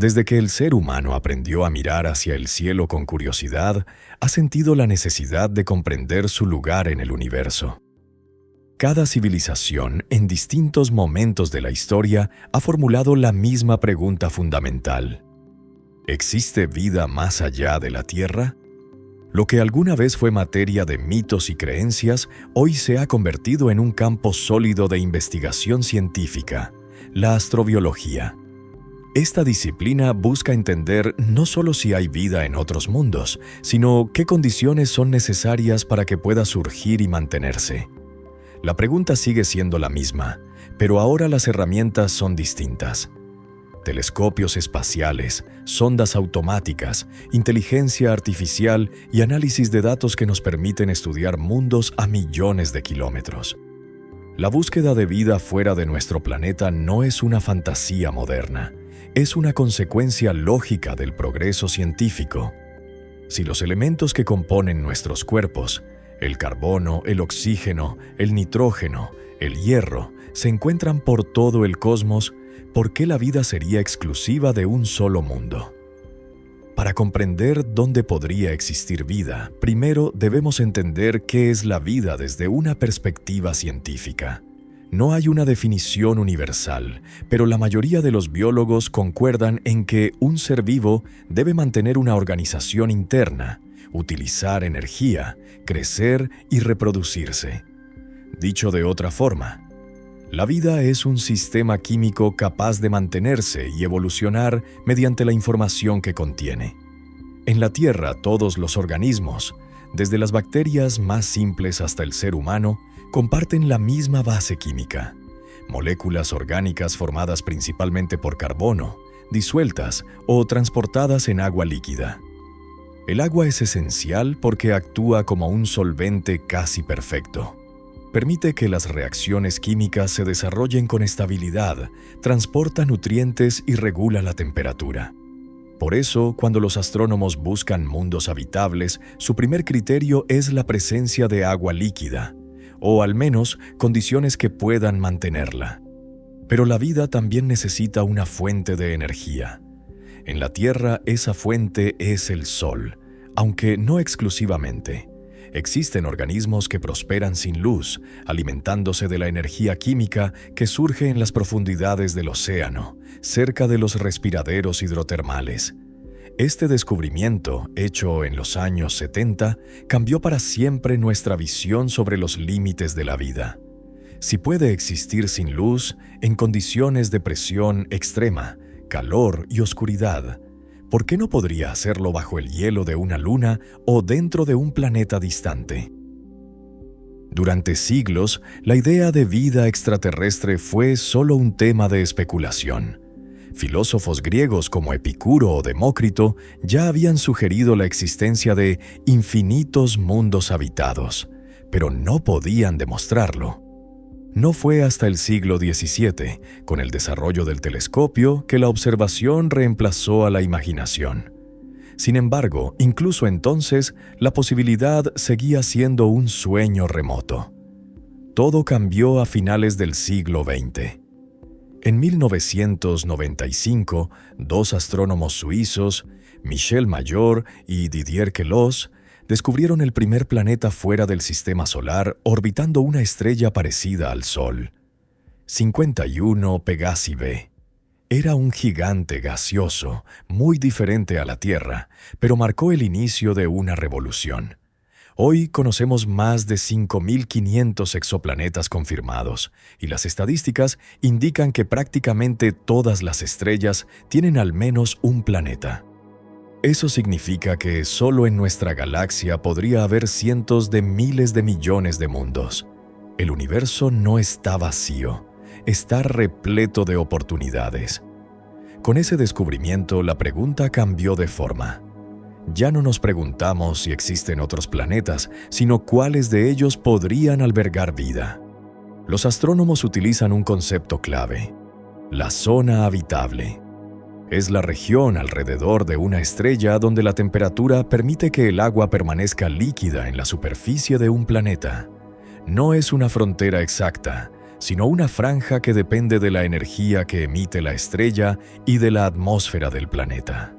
Desde que el ser humano aprendió a mirar hacia el cielo con curiosidad, ha sentido la necesidad de comprender su lugar en el universo. Cada civilización, en distintos momentos de la historia, ha formulado la misma pregunta fundamental. ¿Existe vida más allá de la Tierra? Lo que alguna vez fue materia de mitos y creencias, hoy se ha convertido en un campo sólido de investigación científica, la astrobiología. Esta disciplina busca entender no solo si hay vida en otros mundos, sino qué condiciones son necesarias para que pueda surgir y mantenerse. La pregunta sigue siendo la misma, pero ahora las herramientas son distintas. Telescopios espaciales, sondas automáticas, inteligencia artificial y análisis de datos que nos permiten estudiar mundos a millones de kilómetros. La búsqueda de vida fuera de nuestro planeta no es una fantasía moderna, es una consecuencia lógica del progreso científico. Si los elementos que componen nuestros cuerpos, el carbono, el oxígeno, el nitrógeno, el hierro, se encuentran por todo el cosmos, ¿por qué la vida sería exclusiva de un solo mundo? Para comprender dónde podría existir vida, primero debemos entender qué es la vida desde una perspectiva científica. No hay una definición universal, pero la mayoría de los biólogos concuerdan en que un ser vivo debe mantener una organización interna, utilizar energía, crecer y reproducirse. Dicho de otra forma, la vida es un sistema químico capaz de mantenerse y evolucionar mediante la información que contiene. En la Tierra, todos los organismos, desde las bacterias más simples hasta el ser humano, comparten la misma base química: moléculas orgánicas formadas principalmente por carbono, disueltas o transportadas en agua líquida. El agua es esencial porque actúa como un solvente casi perfecto. Permite que las reacciones químicas se desarrollen con estabilidad, transporta nutrientes y regula la temperatura. Por eso, cuando los astrónomos buscan mundos habitables, su primer criterio es la presencia de agua líquida, o al menos condiciones que puedan mantenerla. Pero la vida también necesita una fuente de energía. En la Tierra, esa fuente es el Sol, aunque no exclusivamente. Existen organismos que prosperan sin luz, alimentándose de la energía química que surge en las profundidades del océano, cerca de los respiraderos hidrotermales. Este descubrimiento, hecho en los años 70, cambió para siempre nuestra visión sobre los límites de la vida. Si puede existir sin luz, en condiciones de presión extrema, calor y oscuridad, ¿por qué no podría hacerlo bajo el hielo de una luna o dentro de un planeta distante? Durante siglos, la idea de vida extraterrestre fue solo un tema de especulación. Filósofos griegos como Epicuro o Demócrito ya habían sugerido la existencia de infinitos mundos habitados, pero no podían demostrarlo. No fue hasta el siglo XVII, con el desarrollo del telescopio, que la observación reemplazó a la imaginación. Sin embargo, incluso entonces, la posibilidad seguía siendo un sueño remoto. Todo cambió a finales del siglo XX. En 1995, dos astrónomos suizos, Michel Mayor y Didier Queloz, descubrieron el primer planeta fuera del sistema solar orbitando una estrella parecida al Sol. 51 Pegasi b. Era un gigante gaseoso, muy diferente a la Tierra, pero marcó el inicio de una revolución. Hoy conocemos más de 5.500 exoplanetas confirmados, y las estadísticas indican que prácticamente todas las estrellas tienen al menos un planeta. Eso significa que solo en nuestra galaxia podría haber cientos de miles de millones de mundos. El universo no está vacío, está repleto de oportunidades. Con ese descubrimiento, la pregunta cambió de forma. Ya no nos preguntamos si existen otros planetas, sino cuáles de ellos podrían albergar vida. Los astrónomos utilizan un concepto clave: la zona habitable. Es la región alrededor de una estrella donde la temperatura permite que el agua permanezca líquida en la superficie de un planeta. No es una frontera exacta, sino una franja que depende de la energía que emite la estrella y de la atmósfera del planeta.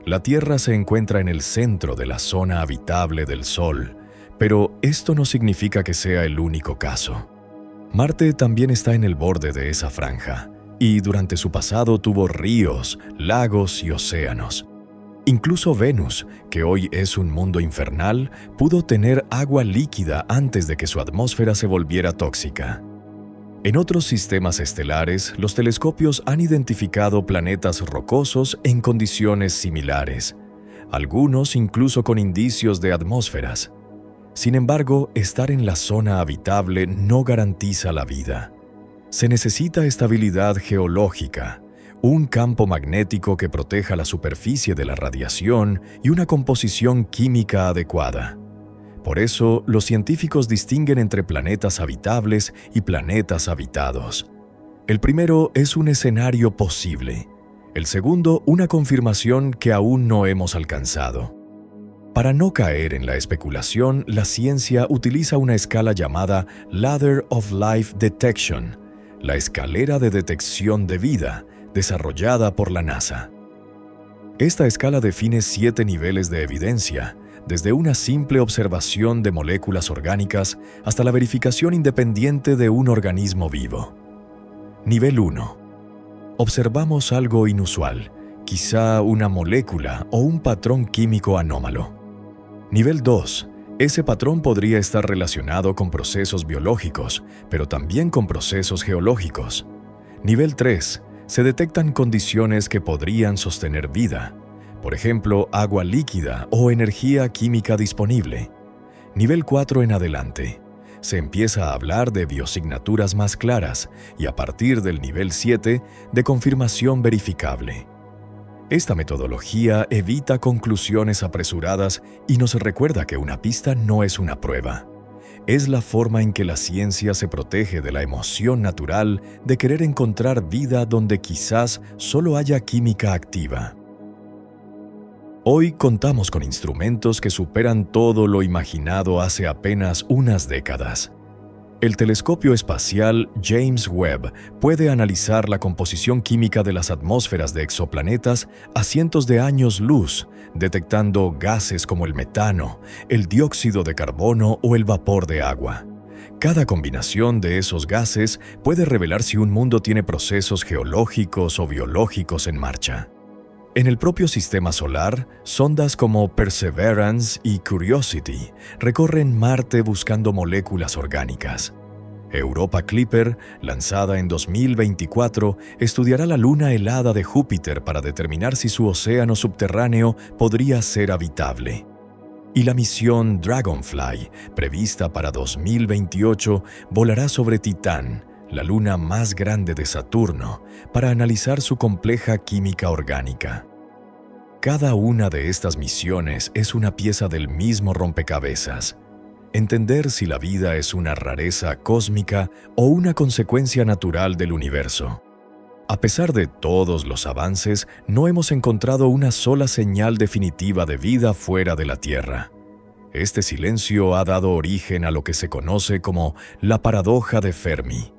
La Tierra se encuentra en el centro de la zona habitable del Sol, pero esto no significa que sea el único caso. Marte también está en el borde de esa franja, y durante su pasado tuvo ríos, lagos y océanos. Incluso Venus, que hoy es un mundo infernal, pudo tener agua líquida antes de que su atmósfera se volviera tóxica. En otros sistemas estelares, los telescopios han identificado planetas rocosos en condiciones similares, algunos incluso con indicios de atmósferas. Sin embargo, estar en la zona habitable no garantiza la vida. Se necesita estabilidad geológica, un campo magnético que proteja la superficie de la radiación y una composición química adecuada. Por eso, los científicos distinguen entre planetas habitables y planetas habitados. El primero es un escenario posible, el segundo una confirmación que aún no hemos alcanzado. Para no caer en la especulación, la ciencia utiliza una escala llamada Ladder of Life Detection, la escalera de detección de vida, desarrollada por la NASA. Esta escala define 7 niveles de evidencia, desde una simple observación de moléculas orgánicas hasta la verificación independiente de un organismo vivo. Nivel 1. Observamos algo inusual, quizá una molécula o un patrón químico anómalo. Nivel 2. Ese patrón podría estar relacionado con procesos biológicos, pero también con procesos geológicos. Nivel 3. Se detectan condiciones que podrían sostener vida, por ejemplo, agua líquida o energía química disponible. Nivel 4 en adelante. Se empieza a hablar de biosignaturas más claras y a partir del nivel 7, de confirmación verificable. Esta metodología evita conclusiones apresuradas y nos recuerda que una pista no es una prueba. Es la forma en que la ciencia se protege de la emoción natural de querer encontrar vida donde quizás solo haya química activa. Hoy contamos con instrumentos que superan todo lo imaginado hace apenas unas décadas. El telescopio espacial James Webb puede analizar la composición química de las atmósferas de exoplanetas a cientos de años luz, detectando gases como el metano, el dióxido de carbono o el vapor de agua. Cada combinación de esos gases puede revelar si un mundo tiene procesos geológicos o biológicos en marcha. En el propio sistema solar, sondas como Perseverance y Curiosity recorren Marte buscando moléculas orgánicas. Europa Clipper, lanzada en 2024, estudiará la luna helada de Júpiter para determinar si su océano subterráneo podría ser habitable. Y la misión Dragonfly, prevista para 2028, volará sobre Titán, la luna más grande de Saturno, para analizar su compleja química orgánica. Cada una de estas misiones es una pieza del mismo rompecabezas. Entender si la vida es una rareza cósmica o una consecuencia natural del universo. A pesar de todos los avances, no hemos encontrado una sola señal definitiva de vida fuera de la Tierra. Este silencio ha dado origen a lo que se conoce como la paradoja de Fermi.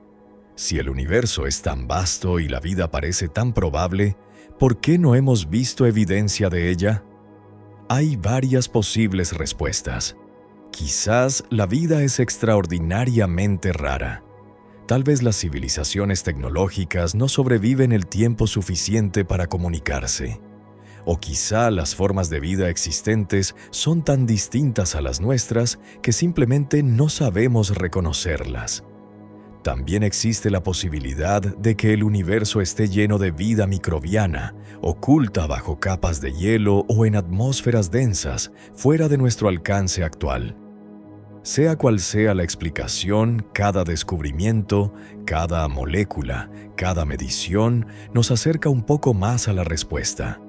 Si el universo es tan vasto y la vida parece tan probable, ¿por qué no hemos visto evidencia de ella? Hay varias posibles respuestas. Quizás la vida es extraordinariamente rara. Tal vez las civilizaciones tecnológicas no sobreviven el tiempo suficiente para comunicarse. O quizá las formas de vida existentes son tan distintas a las nuestras que simplemente no sabemos reconocerlas. También existe la posibilidad de que el universo esté lleno de vida microbiana, oculta bajo capas de hielo o en atmósferas densas, fuera de nuestro alcance actual. Sea cual sea la explicación, cada descubrimiento, cada molécula, cada medición nos acerca un poco más a la respuesta.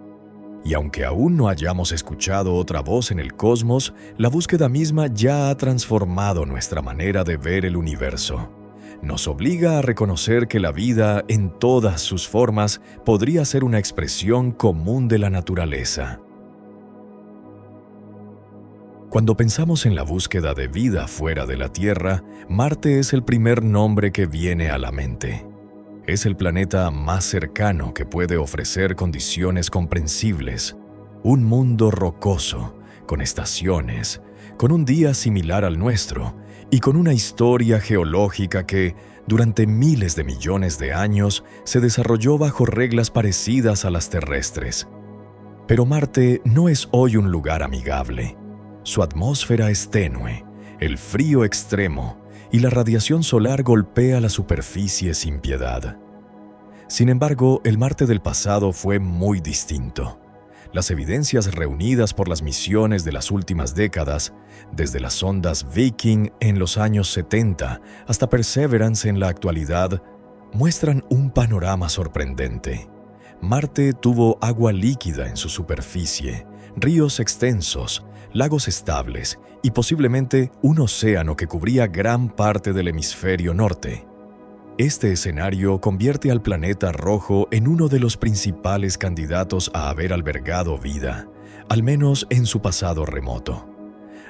Y aunque aún no hayamos escuchado otra voz en el cosmos, la búsqueda misma ya ha transformado nuestra manera de ver el universo. Nos obliga a reconocer que la vida, en todas sus formas, podría ser una expresión común de la naturaleza. Cuando pensamos en la búsqueda de vida fuera de la Tierra, Marte es el primer nombre que viene a la mente. Es el planeta más cercano que puede ofrecer condiciones comprensibles, un mundo rocoso, con estaciones, con un día similar al nuestro y con una historia geológica que, durante miles de millones de años, se desarrolló bajo reglas parecidas a las terrestres. Pero Marte no es hoy un lugar amigable. Su atmósfera es tenue, el frío extremo y la radiación solar golpea la superficie sin piedad. Sin embargo, el Marte del pasado fue muy distinto. Las evidencias reunidas por las misiones de las últimas décadas, desde las sondas Viking en los años 70 hasta Perseverance en la actualidad, muestran un panorama sorprendente. Marte tuvo agua líquida en su superficie, ríos extensos, lagos estables y posiblemente un océano que cubría gran parte del hemisferio norte. Este escenario convierte al planeta rojo en uno de los principales candidatos a haber albergado vida, al menos en su pasado remoto.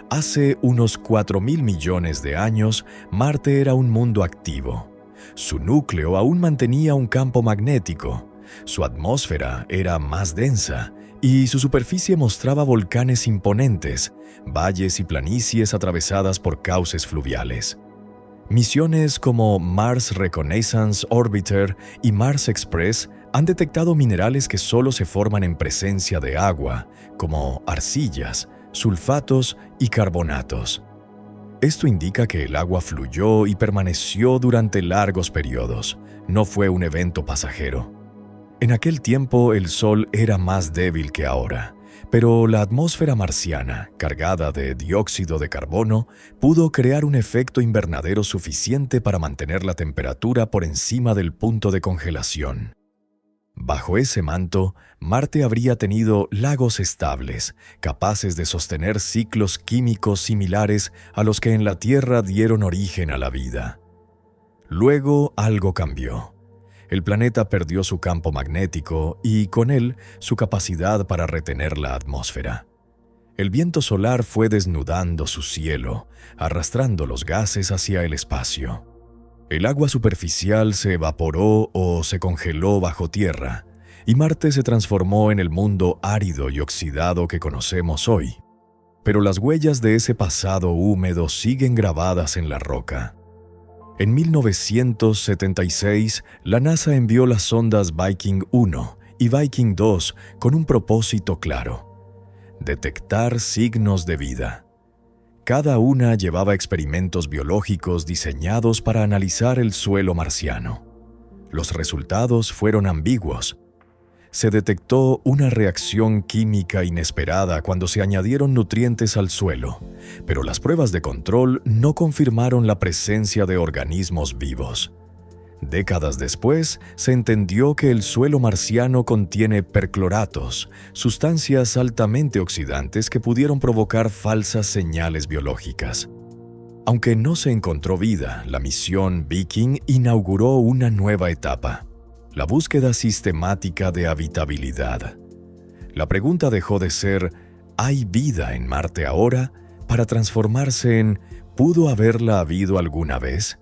Hace unos 4.000 millones de años, Marte era un mundo activo. Su núcleo aún mantenía un campo magnético, su atmósfera era más densa y su superficie mostraba volcanes imponentes, valles y planicies atravesadas por cauces fluviales. Misiones como Mars Reconnaissance Orbiter y Mars Express han detectado minerales que solo se forman en presencia de agua, como arcillas, sulfatos y carbonatos. Esto indica que el agua fluyó y permaneció durante largos periodos, no fue un evento pasajero. En aquel tiempo el Sol era más débil que ahora, pero la atmósfera marciana, cargada de dióxido de carbono, pudo crear un efecto invernadero suficiente para mantener la temperatura por encima del punto de congelación. Bajo ese manto, Marte habría tenido lagos estables, capaces de sostener ciclos químicos similares a los que en la Tierra dieron origen a la vida. Luego algo cambió. El planeta perdió su campo magnético y, con él, su capacidad para retener la atmósfera. El viento solar fue desnudando su cielo, arrastrando los gases hacia el espacio. El agua superficial se evaporó o se congeló bajo tierra, y Marte se transformó en el mundo árido y oxidado que conocemos hoy. Pero las huellas de ese pasado húmedo siguen grabadas en la roca. En 1976, la NASA envió las sondas Viking 1 y Viking 2 con un propósito claro: detectar signos de vida. Cada una llevaba experimentos biológicos diseñados para analizar el suelo marciano. Los resultados fueron ambiguos. Se detectó una reacción química inesperada cuando se añadieron nutrientes al suelo, pero las pruebas de control no confirmaron la presencia de organismos vivos. Décadas después, se entendió que el suelo marciano contiene percloratos, sustancias altamente oxidantes que pudieron provocar falsas señales biológicas. Aunque no se encontró vida, la misión Viking inauguró una nueva etapa: la búsqueda sistemática de habitabilidad. La pregunta dejó de ser ¿hay vida en Marte ahora?, para transformarse en ¿pudo haberla habido alguna vez?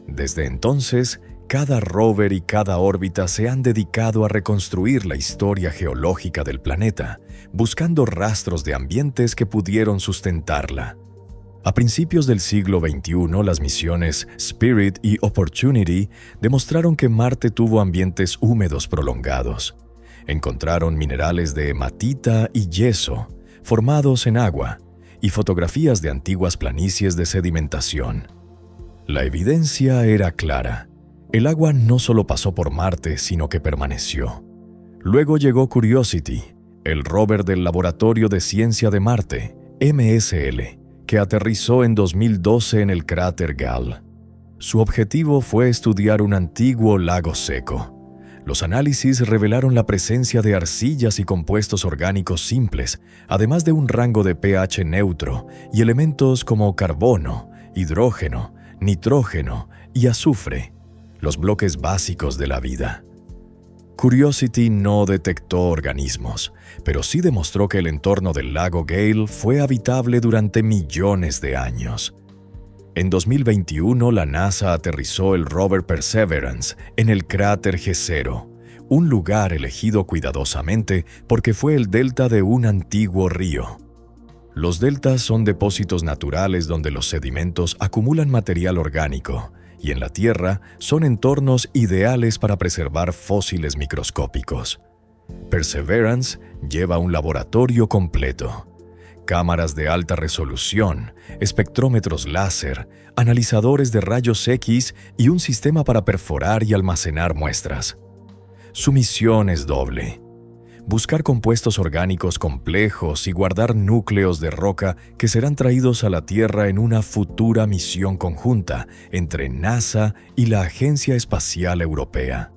Desde entonces, cada rover y cada órbita se han dedicado a reconstruir la historia geológica del planeta, buscando rastros de ambientes que pudieron sustentarla. A principios del siglo XXI, las misiones Spirit y Opportunity demostraron que Marte tuvo ambientes húmedos prolongados. Encontraron minerales de hematita y yeso, formados en agua, y fotografías de antiguas planicies de sedimentación. La evidencia era clara. El agua no solo pasó por Marte, sino que permaneció. Luego llegó Curiosity, el rover del Laboratorio de Ciencia de Marte, MSL, que aterrizó en 2012 en el cráter Gale. Su objetivo fue estudiar un antiguo lago seco. Los análisis revelaron la presencia de arcillas y compuestos orgánicos simples, además de un rango de pH neutro y elementos como carbono, hidrógeno, nitrógeno y azufre, los bloques básicos de la vida. Curiosity no detectó organismos, pero sí demostró que el entorno del lago Gale fue habitable durante millones de años. En 2021, la NASA aterrizó el rover Perseverance en el cráter Jezero, un lugar elegido cuidadosamente porque fue el delta de un antiguo río. Los deltas son depósitos naturales donde los sedimentos acumulan material orgánico, y en la Tierra son entornos ideales para preservar fósiles microscópicos. Perseverance lleva un laboratorio completo: cámaras de alta resolución, espectrómetros láser, analizadores de rayos X y un sistema para perforar y almacenar muestras. Su misión es doble: buscar compuestos orgánicos complejos y guardar núcleos de roca que serán traídos a la Tierra en una futura misión conjunta entre NASA y la Agencia Espacial Europea.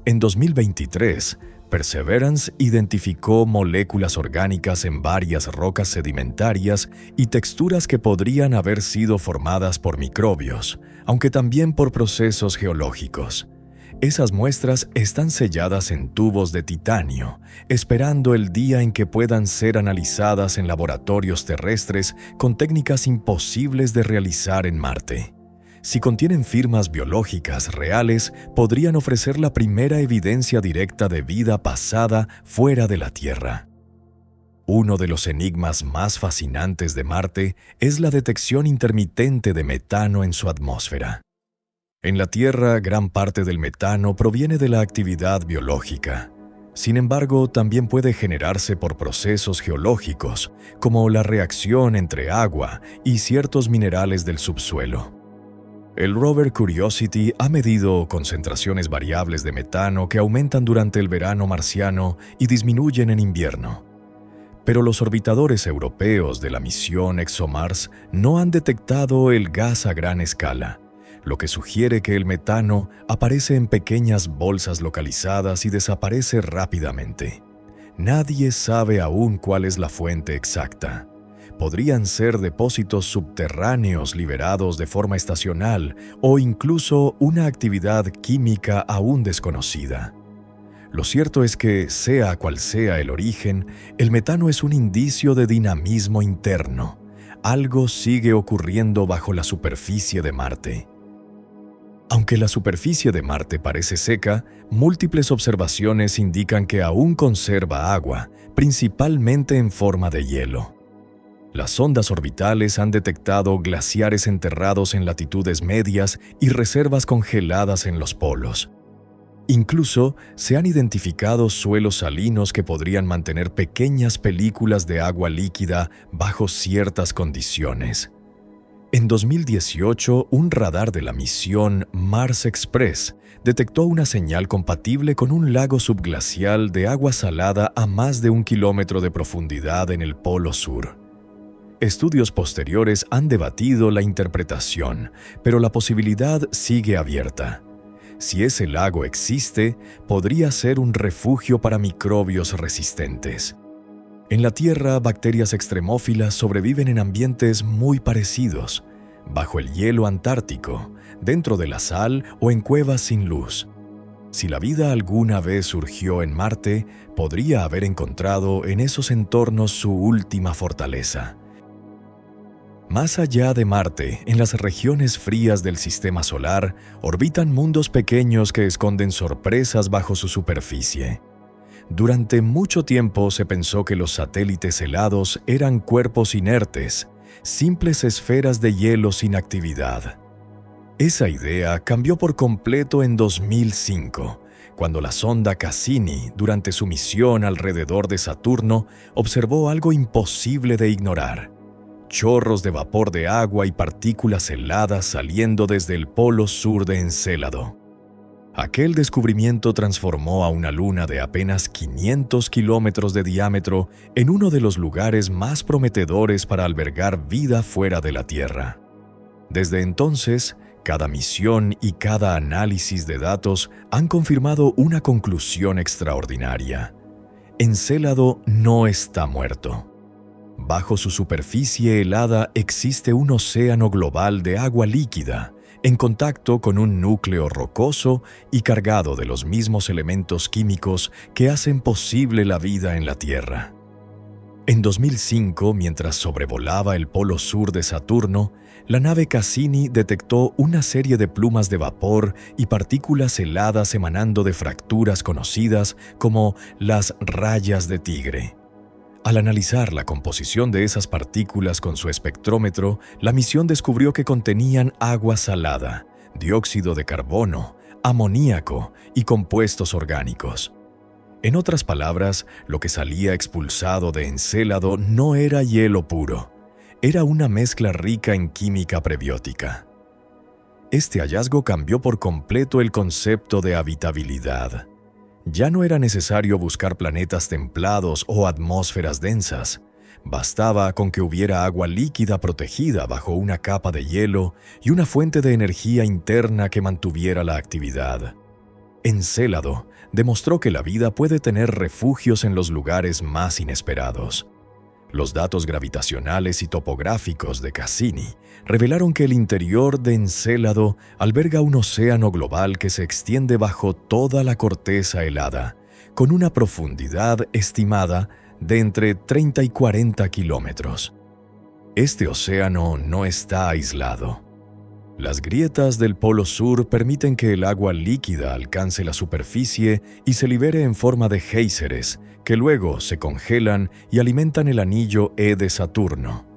En 2023, Perseverance identificó moléculas orgánicas en varias rocas sedimentarias y texturas que podrían haber sido formadas por microbios, aunque también por procesos geológicos. Esas muestras están selladas en tubos de titanio, esperando el día en que puedan ser analizadas en laboratorios terrestres con técnicas imposibles de realizar en Marte. Si contienen firmas biológicas reales, podrían ofrecer la primera evidencia directa de vida pasada fuera de la Tierra. Uno de los enigmas más fascinantes de Marte es la detección intermitente de metano en su atmósfera. En la Tierra, gran parte del metano proviene de la actividad biológica. Sin embargo, también puede generarse por procesos geológicos, como la reacción entre agua y ciertos minerales del subsuelo. El rover Curiosity ha medido concentraciones variables de metano que aumentan durante el verano marciano y disminuyen en invierno. Pero los orbitadores europeos de la misión ExoMars no han detectado el gas a gran escala, lo que sugiere que el metano aparece en pequeñas bolsas localizadas y desaparece rápidamente. Nadie sabe aún cuál es la fuente exacta. Podrían ser depósitos subterráneos liberados de forma estacional o incluso una actividad química aún desconocida. Lo cierto es que, sea cual sea el origen, el metano es un indicio de dinamismo interno. Algo sigue ocurriendo bajo la superficie de Marte. Aunque la superficie de Marte parece seca, múltiples observaciones indican que aún conserva agua, principalmente en forma de hielo. Las sondas orbitales han detectado glaciares enterrados en latitudes medias y reservas congeladas en los polos. Incluso se han identificado suelos salinos que podrían mantener pequeñas películas de agua líquida bajo ciertas condiciones. En 2018, un radar de la misión Mars Express detectó una señal compatible con un lago subglacial de agua salada a más de 1 kilómetro de profundidad en el Polo Sur. Estudios posteriores han debatido la interpretación, pero la posibilidad sigue abierta. Si ese lago existe, podría ser un refugio para microbios resistentes. En la Tierra, bacterias extremófilas sobreviven en ambientes muy parecidos, bajo el hielo antártico, dentro de la sal o en cuevas sin luz. Si la vida alguna vez surgió en Marte, podría haber encontrado en esos entornos su última fortaleza. Más allá de Marte, en las regiones frías del sistema solar, orbitan mundos pequeños que esconden sorpresas bajo su superficie. Durante mucho tiempo se pensó que los satélites helados eran cuerpos inertes, simples esferas de hielo sin actividad. Esa idea cambió por completo en 2005, cuando la sonda Cassini, durante su misión alrededor de Saturno, observó algo imposible de ignorar: chorros de vapor de agua y partículas heladas saliendo desde el polo sur de Encélado. Aquel descubrimiento transformó a una luna de apenas 500 kilómetros de diámetro en uno de los lugares más prometedores para albergar vida fuera de la Tierra. Desde entonces, cada misión y cada análisis de datos han confirmado una conclusión extraordinaria: Encélado no está muerto. Bajo su superficie helada existe un océano global de agua líquida, en contacto con un núcleo rocoso y cargado de los mismos elementos químicos que hacen posible la vida en la Tierra. En 2005, mientras sobrevolaba el polo sur de Saturno, la nave Cassini detectó una serie de plumas de vapor y partículas heladas emanando de fracturas conocidas como las rayas de tigre. Al analizar la composición de esas partículas con su espectrómetro, la misión descubrió que contenían agua salada, dióxido de carbono, amoníaco y compuestos orgánicos. En otras palabras, lo que salía expulsado de Encélado no era hielo puro, era una mezcla rica en química prebiótica. Este hallazgo cambió por completo el concepto de habitabilidad. Ya no era necesario buscar planetas templados o atmósferas densas. Bastaba con que hubiera agua líquida protegida bajo una capa de hielo y una fuente de energía interna que mantuviera la actividad. Encélado demostró que la vida puede tener refugios en los lugares más inesperados. Los datos gravitacionales y topográficos de Cassini revelaron que el interior de Encélado alberga un océano global que se extiende bajo toda la corteza helada, con una profundidad estimada de entre 30 y 40 kilómetros. Este océano no está aislado. Las grietas del Polo Sur permiten que el agua líquida alcance la superficie y se libere en forma de géiseres, que luego se congelan y alimentan el anillo E de Saturno.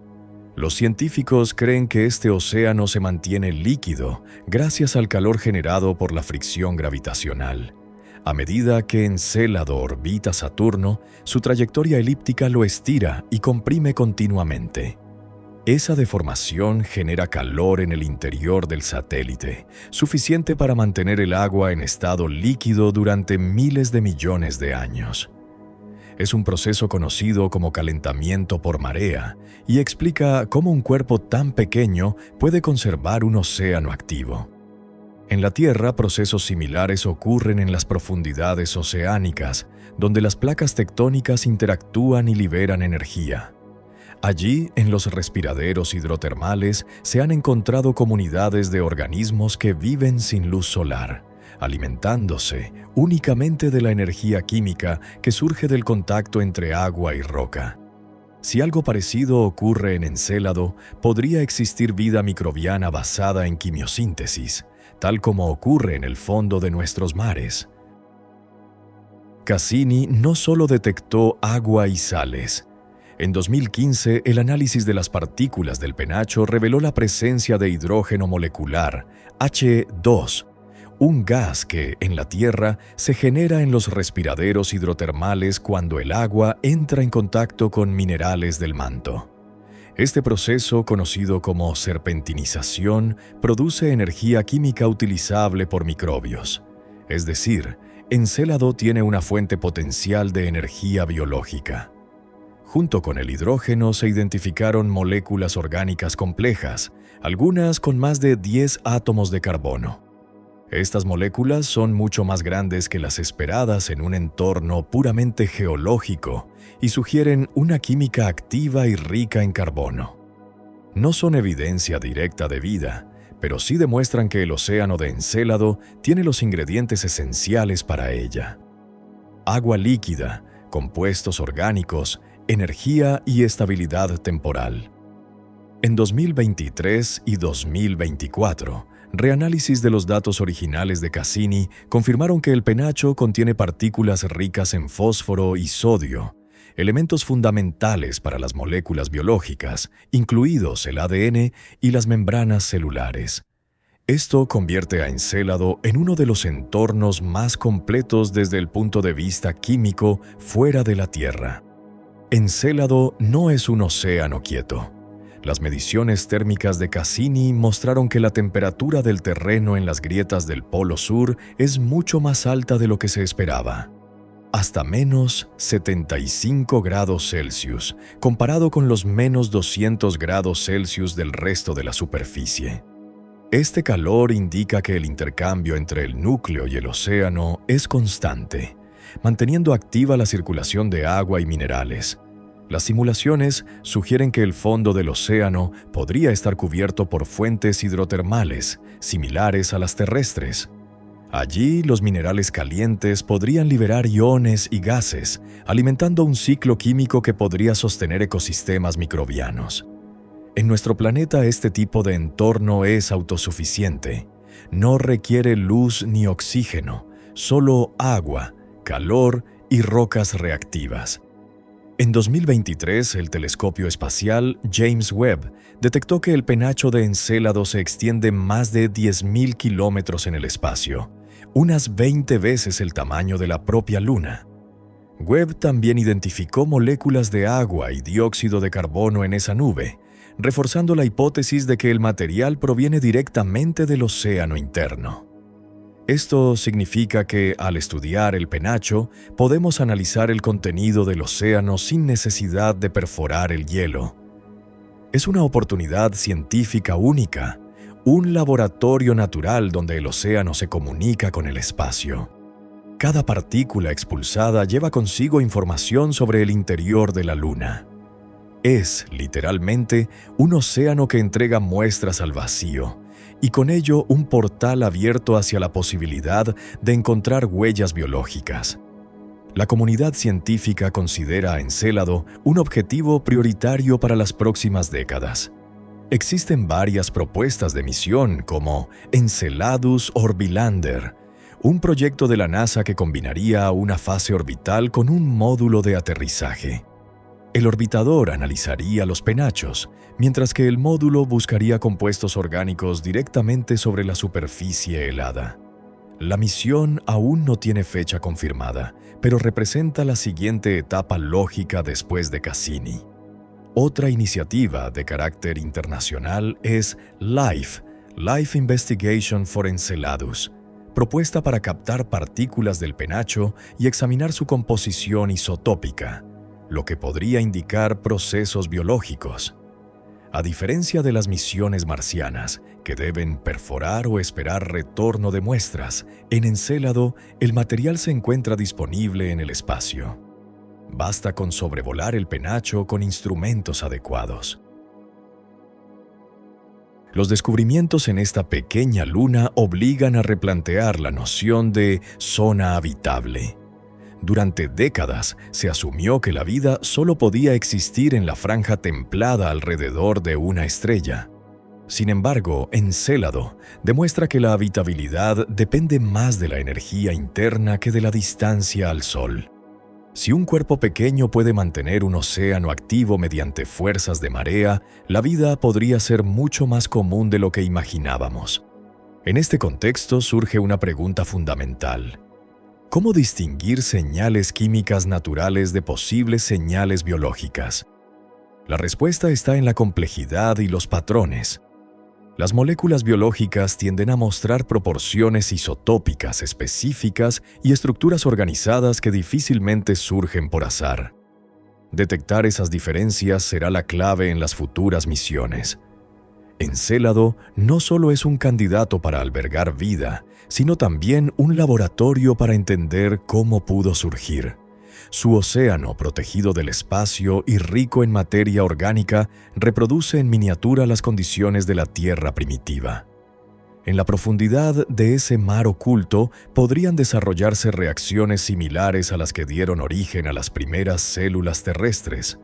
Los científicos creen que este océano se mantiene líquido gracias al calor generado por la fricción gravitacional. A medida que Encélado orbita Saturno, su trayectoria elíptica lo estira y comprime continuamente. Esa deformación genera calor en el interior del satélite, suficiente para mantener el agua en estado líquido durante miles de millones de años. Es un proceso conocido como calentamiento por marea y explica cómo un cuerpo tan pequeño puede conservar un océano activo. En la Tierra, procesos similares ocurren en las profundidades oceánicas, donde las placas tectónicas interactúan y liberan energía. Allí, en los respiraderos hidrotermales, se han encontrado comunidades de organismos que viven sin luz solar, alimentándose únicamente de la energía química que surge del contacto entre agua y roca. Si algo parecido ocurre en Encélado, podría existir vida microbiana basada en quimiosíntesis, tal como ocurre en el fondo de nuestros mares. Cassini no solo detectó agua y sales. En 2015, el análisis de las partículas del penacho reveló la presencia de hidrógeno molecular, H2, un gas que, en la Tierra, se genera en los respiraderos hidrotermales cuando el agua entra en contacto con minerales del manto. Este proceso, conocido como serpentinización, produce energía química utilizable por microbios. Es decir, Encélado tiene una fuente potencial de energía biológica. Junto con el hidrógeno se identificaron moléculas orgánicas complejas, algunas con más de 10 átomos de carbono. Estas moléculas son mucho más grandes que las esperadas en un entorno puramente geológico y sugieren una química activa y rica en carbono. No son evidencia directa de vida, pero sí demuestran que el océano de Encélado tiene los ingredientes esenciales para ella: agua líquida, compuestos orgánicos, energía y estabilidad temporal. En 2023 y 2024, reanálisis de los datos originales de Cassini confirmaron que el penacho contiene partículas ricas en fósforo y sodio, elementos fundamentales para las moléculas biológicas, incluidos el ADN y las membranas celulares. Esto convierte a Encélado en uno de los entornos más completos desde el punto de vista químico fuera de la Tierra. Encélado no es un océano quieto. Las mediciones térmicas de Cassini mostraron que la temperatura del terreno en las grietas del Polo Sur es mucho más alta de lo que se esperaba, hasta menos 75 grados Celsius, comparado con los menos 200 grados Celsius del resto de la superficie. Este calor indica que el intercambio entre el núcleo y el océano es constante, manteniendo activa la circulación de agua y minerales. Las simulaciones sugieren que el fondo del océano podría estar cubierto por fuentes hidrotermales, similares a las terrestres. Allí, los minerales calientes podrían liberar iones y gases, alimentando un ciclo químico que podría sostener ecosistemas microbianos. En nuestro planeta, este tipo de entorno es autosuficiente. No requiere luz ni oxígeno, solo agua, calor y rocas reactivas. En 2023, el telescopio espacial James Webb detectó que el penacho de Encélado se extiende más de 10.000 kilómetros en el espacio, unas 20 veces el tamaño de la propia Luna. Webb también identificó moléculas de agua y dióxido de carbono en esa nube, reforzando la hipótesis de que el material proviene directamente del océano interno. Esto significa que, al estudiar el penacho, podemos analizar el contenido del océano sin necesidad de perforar el hielo. Es una oportunidad científica única, un laboratorio natural donde el océano se comunica con el espacio. Cada partícula expulsada lleva consigo información sobre el interior de la Luna. Es, literalmente, un océano que entrega muestras al vacío, y con ello un portal abierto hacia la posibilidad de encontrar huellas biológicas. La comunidad científica considera a Encélado un objetivo prioritario para las próximas décadas. Existen varias propuestas de misión como Enceladus Orbilander, un proyecto de la NASA que combinaría una fase orbital con un módulo de aterrizaje. El orbitador analizaría los penachos, mientras que el módulo buscaría compuestos orgánicos directamente sobre la superficie helada. La misión aún no tiene fecha confirmada, pero representa la siguiente etapa lógica después de Cassini. Otra iniciativa de carácter internacional es Life Investigation for Enceladus, propuesta para captar partículas del penacho y examinar su composición isotópica, lo que podría indicar procesos biológicos. A diferencia de las misiones marcianas, que deben perforar o esperar retorno de muestras, en Encélado el material se encuentra disponible en el espacio. Basta con sobrevolar el penacho con instrumentos adecuados. Los descubrimientos en esta pequeña luna obligan a replantear la noción de zona habitable. Durante décadas se asumió que la vida solo podía existir en la franja templada alrededor de una estrella. Sin embargo, Encélado demuestra que la habitabilidad depende más de la energía interna que de la distancia al Sol. Si un cuerpo pequeño puede mantener un océano activo mediante fuerzas de marea, la vida podría ser mucho más común de lo que imaginábamos. En este contexto surge una pregunta fundamental. ¿Cómo distinguir señales químicas naturales de posibles señales biológicas? La respuesta está en la complejidad y los patrones. Las moléculas biológicas tienden a mostrar proporciones isotópicas específicas y estructuras organizadas que difícilmente surgen por azar. Detectar esas diferencias será la clave en las futuras misiones. Encélado no solo es un candidato para albergar vida, sino también un laboratorio para entender cómo pudo surgir. Su océano, protegido del espacio y rico en materia orgánica, reproduce en miniatura las condiciones de la Tierra primitiva. En la profundidad de ese mar oculto podrían desarrollarse reacciones similares a las que dieron origen a las primeras células terrestres.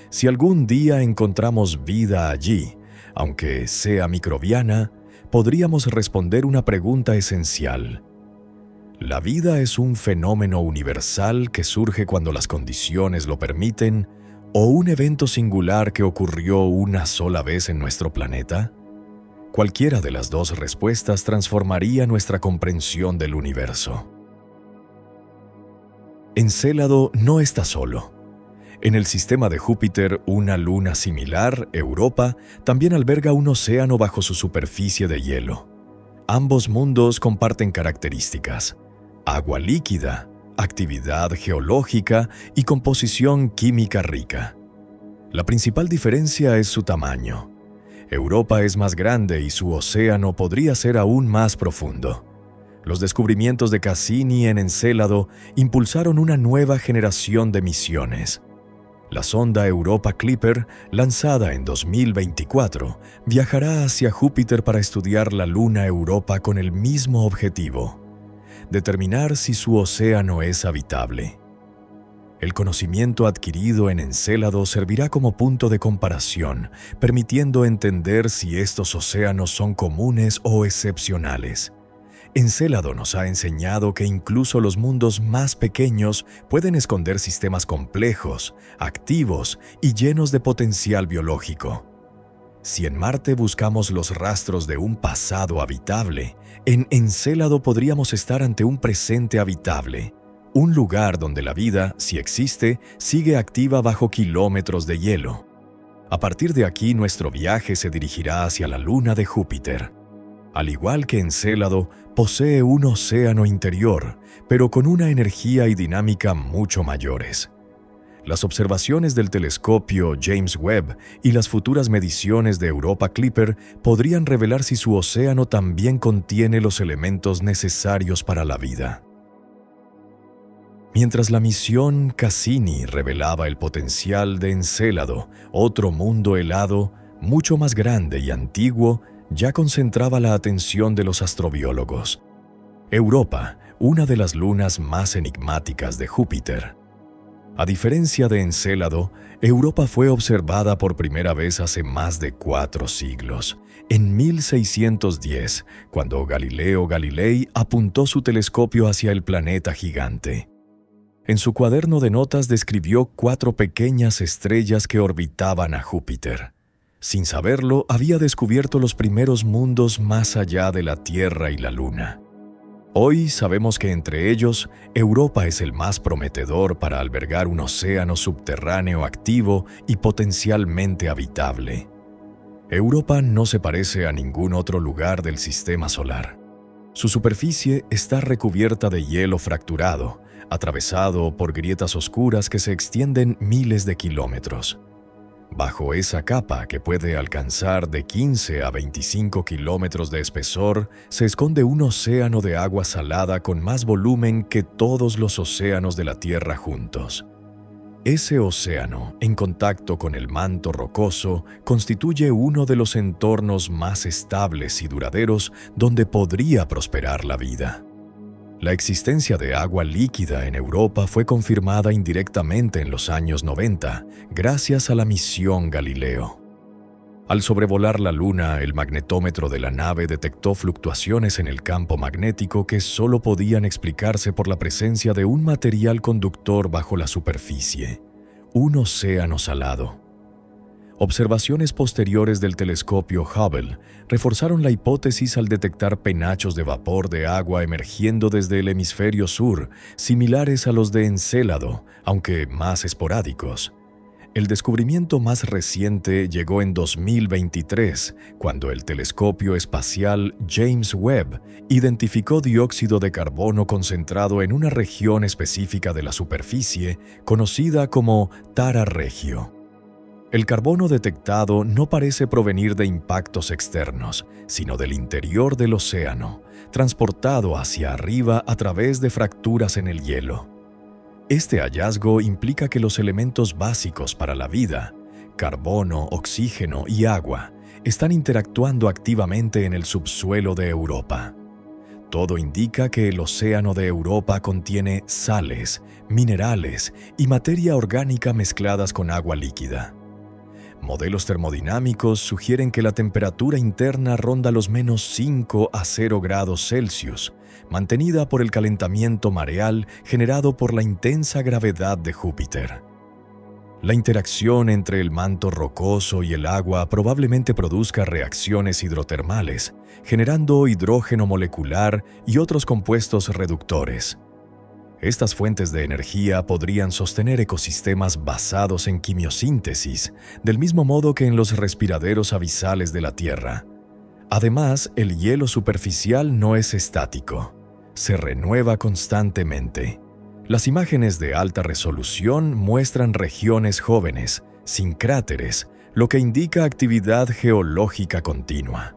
Si algún día encontramos vida allí, aunque sea microbiana, podríamos responder una pregunta esencial. ¿La vida es un fenómeno universal que surge cuando las condiciones lo permiten, o un evento singular que ocurrió una sola vez en nuestro planeta? Cualquiera de las dos respuestas transformaría nuestra comprensión del universo. Encélado no está solo. En el sistema de Júpiter, una luna similar, Europa, también alberga un océano bajo su superficie de hielo. Ambos mundos comparten características: agua líquida, actividad geológica y composición química rica. La principal diferencia es su tamaño. Europa es más grande y su océano podría ser aún más profundo. Los descubrimientos de Cassini en Encélado impulsaron una nueva generación de misiones. La sonda Europa Clipper, lanzada en 2024, viajará hacia Júpiter para estudiar la luna Europa con el mismo objetivo: determinar si su océano es habitable. El conocimiento adquirido en Encélado servirá como punto de comparación, permitiendo entender si estos océanos son comunes o excepcionales. Encélado nos ha enseñado que incluso los mundos más pequeños pueden esconder sistemas complejos, activos y llenos de potencial biológico. Si en Marte buscamos los rastros de un pasado habitable, en Encélado podríamos estar ante un presente habitable, un lugar donde la vida, si existe, sigue activa bajo kilómetros de hielo. A partir de aquí, nuestro viaje se dirigirá hacia la luna de Júpiter. Al igual que Encélado, posee un océano interior, pero con una energía y dinámica mucho mayores. Las observaciones del telescopio James Webb y las futuras mediciones de Europa Clipper podrían revelar si su océano también contiene los elementos necesarios para la vida. Mientras la misión Cassini revelaba el potencial de Encélado, otro mundo helado, mucho más grande y antiguo, ya concentraba la atención de los astrobiólogos. Europa, una de las lunas más enigmáticas de Júpiter. A diferencia de Encélado, Europa fue observada por primera vez hace más de 4 siglos, en 1610, cuando Galileo Galilei apuntó su telescopio hacia el planeta gigante. En su cuaderno de notas describió 4 pequeñas estrellas que orbitaban a Júpiter. Sin saberlo, había descubierto los primeros mundos más allá de la Tierra y la Luna. Hoy sabemos que entre ellos, Europa es el más prometedor para albergar un océano subterráneo activo y potencialmente habitable. Europa no se parece a ningún otro lugar del sistema solar. Su superficie está recubierta de hielo fracturado, atravesado por grietas oscuras que se extienden miles de kilómetros. Bajo esa capa, que puede alcanzar de 15 a 25 kilómetros de espesor, se esconde un océano de agua salada con más volumen que todos los océanos de la Tierra juntos. Ese océano, en contacto con el manto rocoso, constituye uno de los entornos más estables y duraderos donde podría prosperar la vida. La existencia de agua líquida en Europa fue confirmada indirectamente en los años 90, gracias a la misión Galileo. Al sobrevolar la Luna, el magnetómetro de la nave detectó fluctuaciones en el campo magnético que solo podían explicarse por la presencia de un material conductor bajo la superficie, un océano salado. Observaciones posteriores del telescopio Hubble reforzaron la hipótesis al detectar penachos de vapor de agua emergiendo desde el hemisferio sur, similares a los de Encélado, aunque más esporádicos. El descubrimiento más reciente llegó en 2023, cuando el telescopio espacial James Webb identificó dióxido de carbono concentrado en una región específica de la superficie, conocida como Tara Regio. El carbono detectado no parece provenir de impactos externos, sino del interior del océano, transportado hacia arriba a través de fracturas en el hielo. Este hallazgo implica que los elementos básicos para la vida, carbono, oxígeno y agua, están interactuando activamente en el subsuelo de Europa. Todo indica que el océano de Europa contiene sales, minerales y materia orgánica mezcladas con agua líquida. Modelos termodinámicos sugieren que la temperatura interna ronda los -5 a 0 grados Celsius, mantenida por el calentamiento mareal generado por la intensa gravedad de Júpiter. La interacción entre el manto rocoso y el agua probablemente produzca reacciones hidrotermales, generando hidrógeno molecular y otros compuestos reductores. Estas fuentes de energía podrían sostener ecosistemas basados en quimiosíntesis, del mismo modo que en los respiraderos abisales de la Tierra. Además, el hielo superficial no es estático, se renueva constantemente. Las imágenes de alta resolución muestran regiones jóvenes, sin cráteres, lo que indica actividad geológica continua.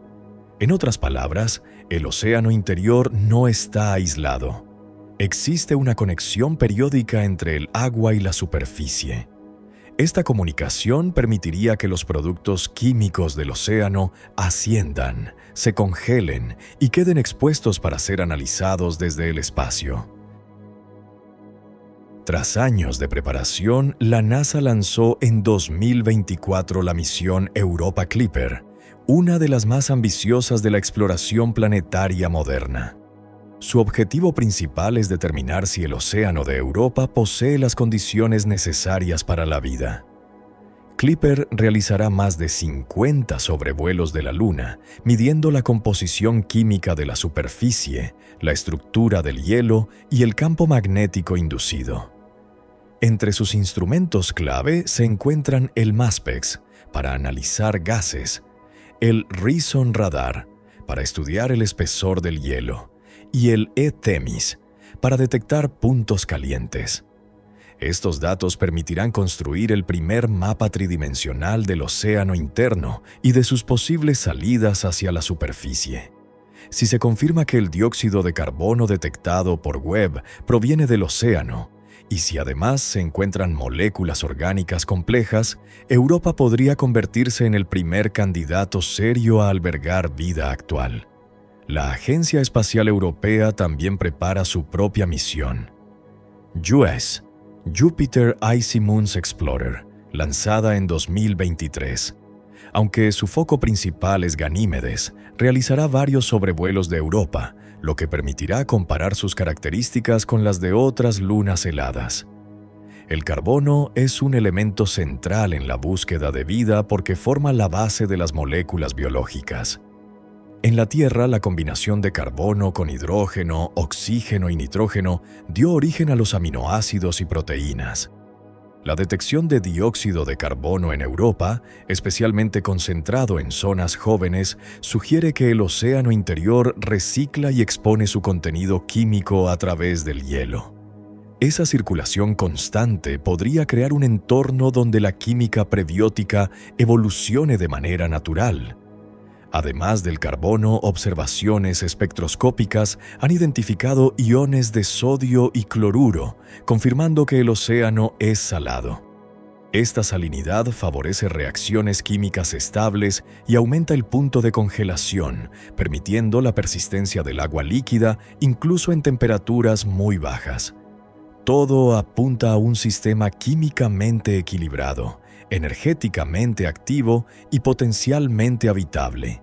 En otras palabras, el océano interior no está aislado. Existe una conexión periódica entre el agua y la superficie. Esta comunicación permitiría que los productos químicos del océano asciendan, se congelen y queden expuestos para ser analizados desde el espacio. Tras años de preparación, la NASA lanzó en 2024 la misión Europa Clipper, una de las más ambiciosas de la exploración planetaria moderna. Su objetivo principal es determinar si el océano de Europa posee las condiciones necesarias para la vida. Clipper realizará más de 50 sobrevuelos de la Luna, midiendo la composición química de la superficie, la estructura del hielo y el campo magnético inducido. Entre sus instrumentos clave se encuentran el MASPEX, para analizar gases, el Rhizon Radar, para estudiar el espesor del hielo, y el e-THEMIS, para detectar puntos calientes. Estos datos permitirán construir el primer mapa tridimensional del océano interno y de sus posibles salidas hacia la superficie. Si se confirma que el dióxido de carbono detectado por Webb proviene del océano, y si además se encuentran moléculas orgánicas complejas, Europa podría convertirse en el primer candidato serio a albergar vida actual. La Agencia Espacial Europea también prepara su propia misión. JUICE, Jupiter Icy Moons Explorer, lanzada en 2023. Aunque su foco principal es Ganímedes, realizará varios sobrevuelos de Europa, lo que permitirá comparar sus características con las de otras lunas heladas. El carbono es un elemento central en la búsqueda de vida porque forma la base de las moléculas biológicas. En la Tierra, la combinación de carbono con hidrógeno, oxígeno y nitrógeno dio origen a los aminoácidos y proteínas. La detección de dióxido de carbono en Europa, especialmente concentrado en zonas jóvenes, sugiere que el océano interior recicla y expone su contenido químico a través del hielo. Esa circulación constante podría crear un entorno donde la química prebiótica evolucione de manera natural. Además del carbono, observaciones espectroscópicas han identificado iones de sodio y cloruro, confirmando que el océano es salado. Esta salinidad favorece reacciones químicas estables y aumenta el punto de congelación, permitiendo la persistencia del agua líquida incluso en temperaturas muy bajas. Todo apunta a un sistema químicamente equilibrado, energéticamente activo y potencialmente habitable.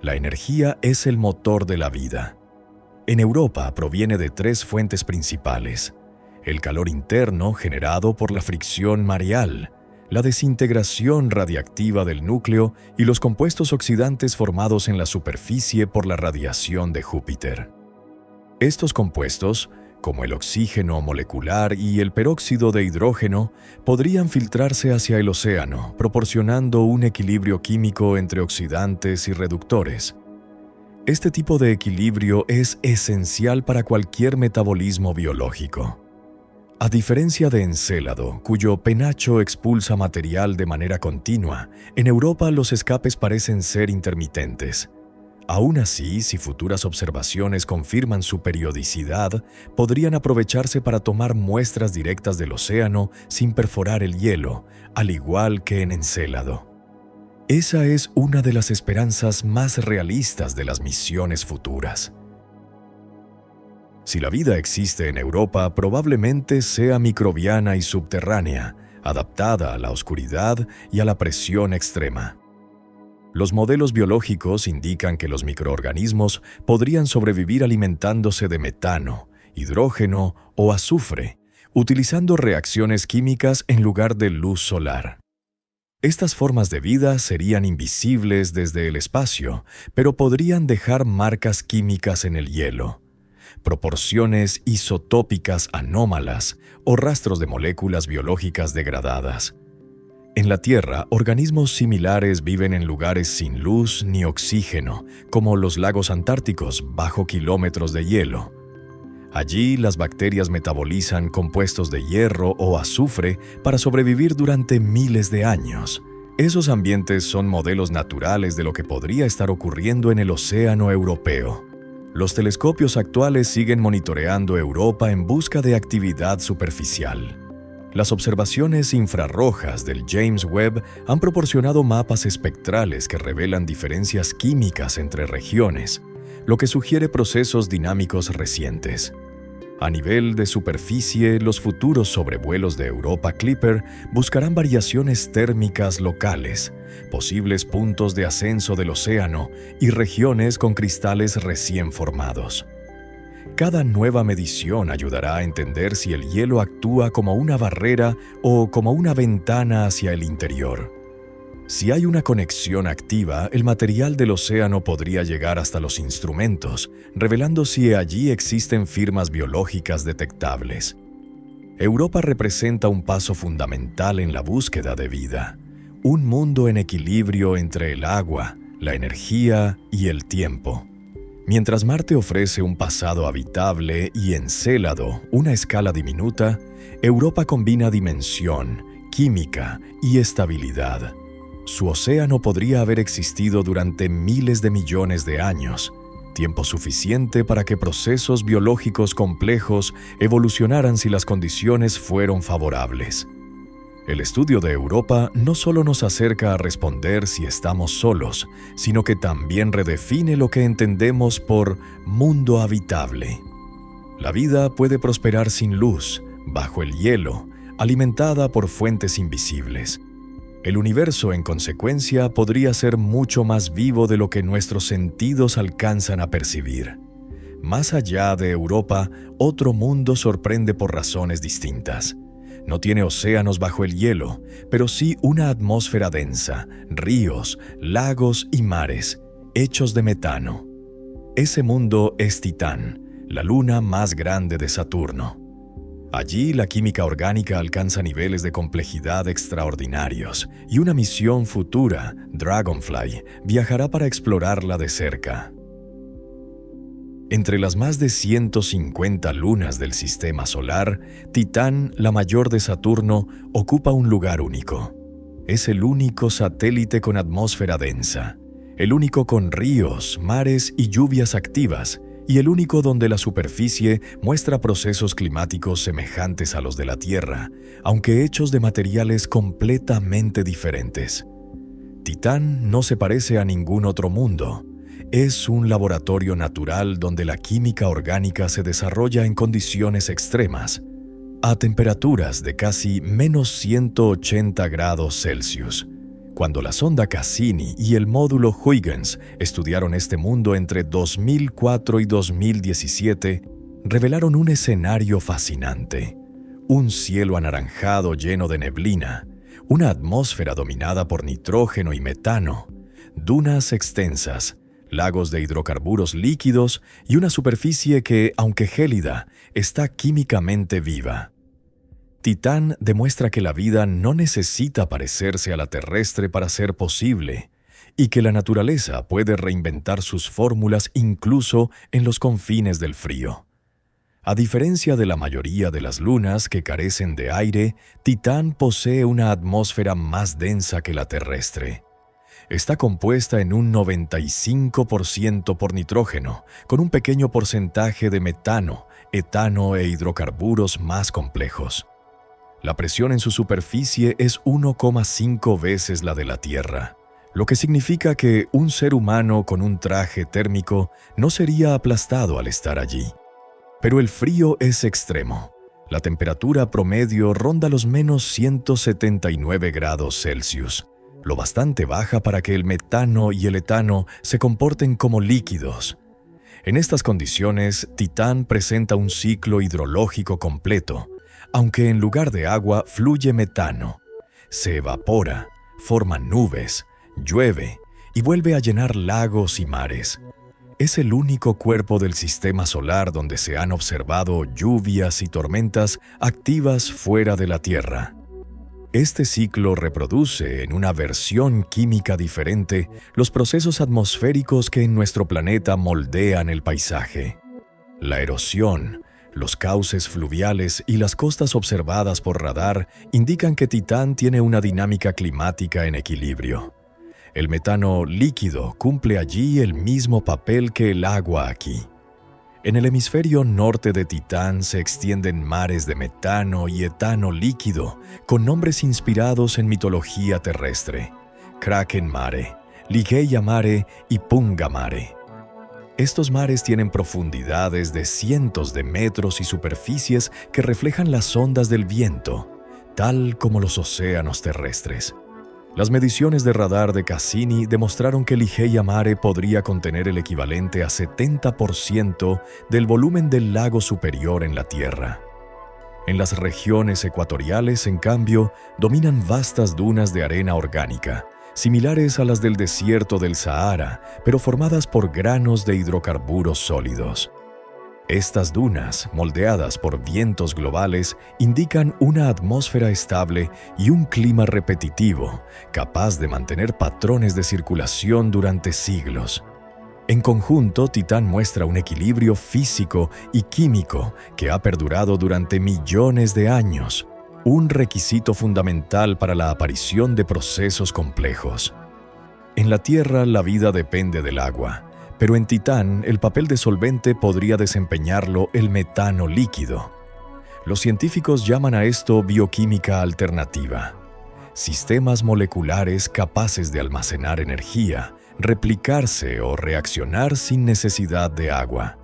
La energía es el motor de la vida. En Europa proviene de 3 fuentes principales: el calor interno generado por la fricción mareal, la desintegración radiactiva del núcleo y los compuestos oxidantes formados en la superficie por la radiación de Júpiter. Estos compuestos, como el oxígeno molecular y el peróxido de hidrógeno, podrían filtrarse hacia el océano, proporcionando un equilibrio químico entre oxidantes y reductores. Este tipo de equilibrio es esencial para cualquier metabolismo biológico. A diferencia de Encélado, cuyo penacho expulsa material de manera continua, en Europa los escapes parecen ser intermitentes. Aún así, si futuras observaciones confirman su periodicidad, podrían aprovecharse para tomar muestras directas del océano sin perforar el hielo, al igual que en Encélado. Esa es una de las esperanzas más realistas de las misiones futuras. Si la vida existe en Europa, probablemente sea microbiana y subterránea, adaptada a la oscuridad y a la presión extrema. Los modelos biológicos indican que los microorganismos podrían sobrevivir alimentándose de metano, hidrógeno o azufre, utilizando reacciones químicas en lugar de luz solar. Estas formas de vida serían invisibles desde el espacio, pero podrían dejar marcas químicas en el hielo, proporciones isotópicas anómalas o rastros de moléculas biológicas degradadas. En la Tierra, organismos similares viven en lugares sin luz ni oxígeno, como los lagos antárticos bajo kilómetros de hielo. Allí, las bacterias metabolizan compuestos de hierro o azufre para sobrevivir durante miles de años. Esos ambientes son modelos naturales de lo que podría estar ocurriendo en el océano europeo. Los telescopios actuales siguen monitoreando Europa en busca de actividad superficial. Las observaciones infrarrojas del James Webb han proporcionado mapas espectrales que revelan diferencias químicas entre regiones, lo que sugiere procesos dinámicos recientes. A nivel de superficie, los futuros sobrevuelos de Europa Clipper buscarán variaciones térmicas locales, posibles puntos de ascenso del océano y regiones con cristales recién formados. Cada nueva medición ayudará a entender si el hielo actúa como una barrera o como una ventana hacia el interior. Si hay una conexión activa, el material del océano podría llegar hasta los instrumentos, revelando si allí existen firmas biológicas detectables. Europa representa un paso fundamental en la búsqueda de vida, un mundo en equilibrio entre el agua, la energía y el tiempo. Mientras Marte ofrece un pasado habitable y Encélado una escala diminuta, Europa combina dimensión, química y estabilidad. Su océano podría haber existido durante miles de millones de años, tiempo suficiente para que procesos biológicos complejos evolucionaran si las condiciones fueron favorables. El estudio de Europa no solo nos acerca a responder si estamos solos, sino que también redefine lo que entendemos por mundo habitable. La vida puede prosperar sin luz, bajo el hielo, alimentada por fuentes invisibles. El universo, en consecuencia, podría ser mucho más vivo de lo que nuestros sentidos alcanzan a percibir. Más allá de Europa, otro mundo sorprende por razones distintas. No tiene océanos bajo el hielo, pero sí una atmósfera densa, ríos, lagos y mares, hechos de metano. Ese mundo es Titán, la luna más grande de Saturno. Allí la química orgánica alcanza niveles de complejidad extraordinarios, y una misión futura, Dragonfly, viajará para explorarla de cerca. Entre las más de 150 lunas del Sistema Solar, Titán, la mayor de Saturno, ocupa un lugar único. Es el único satélite con atmósfera densa, el único con ríos, mares y lluvias activas, y el único donde la superficie muestra procesos climáticos semejantes a los de la Tierra, aunque hechos de materiales completamente diferentes. Titán no se parece a ningún otro mundo. Es un laboratorio natural donde la química orgánica se desarrolla en condiciones extremas, a temperaturas de casi menos 180 grados Celsius. Cuando la sonda Cassini y el módulo Huygens estudiaron este mundo entre 2004 y 2017, revelaron un escenario fascinante. Un cielo anaranjado lleno de neblina, una atmósfera dominada por nitrógeno y metano, dunas extensas, lagos de hidrocarburos líquidos y una superficie que, aunque gélida, está químicamente viva. Titán demuestra que la vida no necesita parecerse a la terrestre para ser posible, y que la naturaleza puede reinventar sus fórmulas incluso en los confines del frío. A diferencia de la mayoría de las lunas que carecen de aire, Titán posee una atmósfera más densa que la terrestre. Está compuesta en un 95% por nitrógeno, con un pequeño porcentaje de metano, etano e hidrocarburos más complejos. La presión en su superficie es 1,5 veces la de la Tierra, lo que significa que un ser humano con un traje térmico no sería aplastado al estar allí. Pero el frío es extremo. La temperatura promedio ronda los menos 179 grados Celsius, lo bastante baja para que el metano y el etano se comporten como líquidos. En estas condiciones, Titán presenta un ciclo hidrológico completo, aunque en lugar de agua fluye metano. Se evapora, forma nubes, llueve y vuelve a llenar lagos y mares. Es el único cuerpo del Sistema Solar donde se han observado lluvias y tormentas activas fuera de la Tierra. Este ciclo reproduce en una versión química diferente los procesos atmosféricos que en nuestro planeta moldean el paisaje. La erosión, los cauces fluviales y las costas observadas por radar indican que Titán tiene una dinámica climática en equilibrio. El metano líquido cumple allí el mismo papel que el agua aquí. En el hemisferio norte de Titán se extienden mares de metano y etano líquido, con nombres inspirados en mitología terrestre: Kraken Mare, Ligeia Mare y Punga Mare. Estos mares tienen profundidades de cientos de metros y superficies que reflejan las ondas del viento, tal como los océanos terrestres. Las mediciones de radar de Cassini demostraron que Ligeia Mare podría contener el equivalente a 70% del volumen del lago superior en la Tierra. En las regiones ecuatoriales, en cambio, dominan vastas dunas de arena orgánica, similares a las del desierto del Sahara, pero formadas por granos de hidrocarburos sólidos. Estas dunas, moldeadas por vientos globales, indican una atmósfera estable y un clima repetitivo, capaz de mantener patrones de circulación durante siglos. En conjunto, Titán muestra un equilibrio físico y químico que ha perdurado durante millones de años, un requisito fundamental para la aparición de procesos complejos. En la Tierra, la vida depende del agua, pero en Titán el papel de solvente podría desempeñarlo el metano líquido. Los científicos llaman a esto bioquímica alternativa. Sistemas moleculares capaces de almacenar energía, replicarse o reaccionar sin necesidad de agua.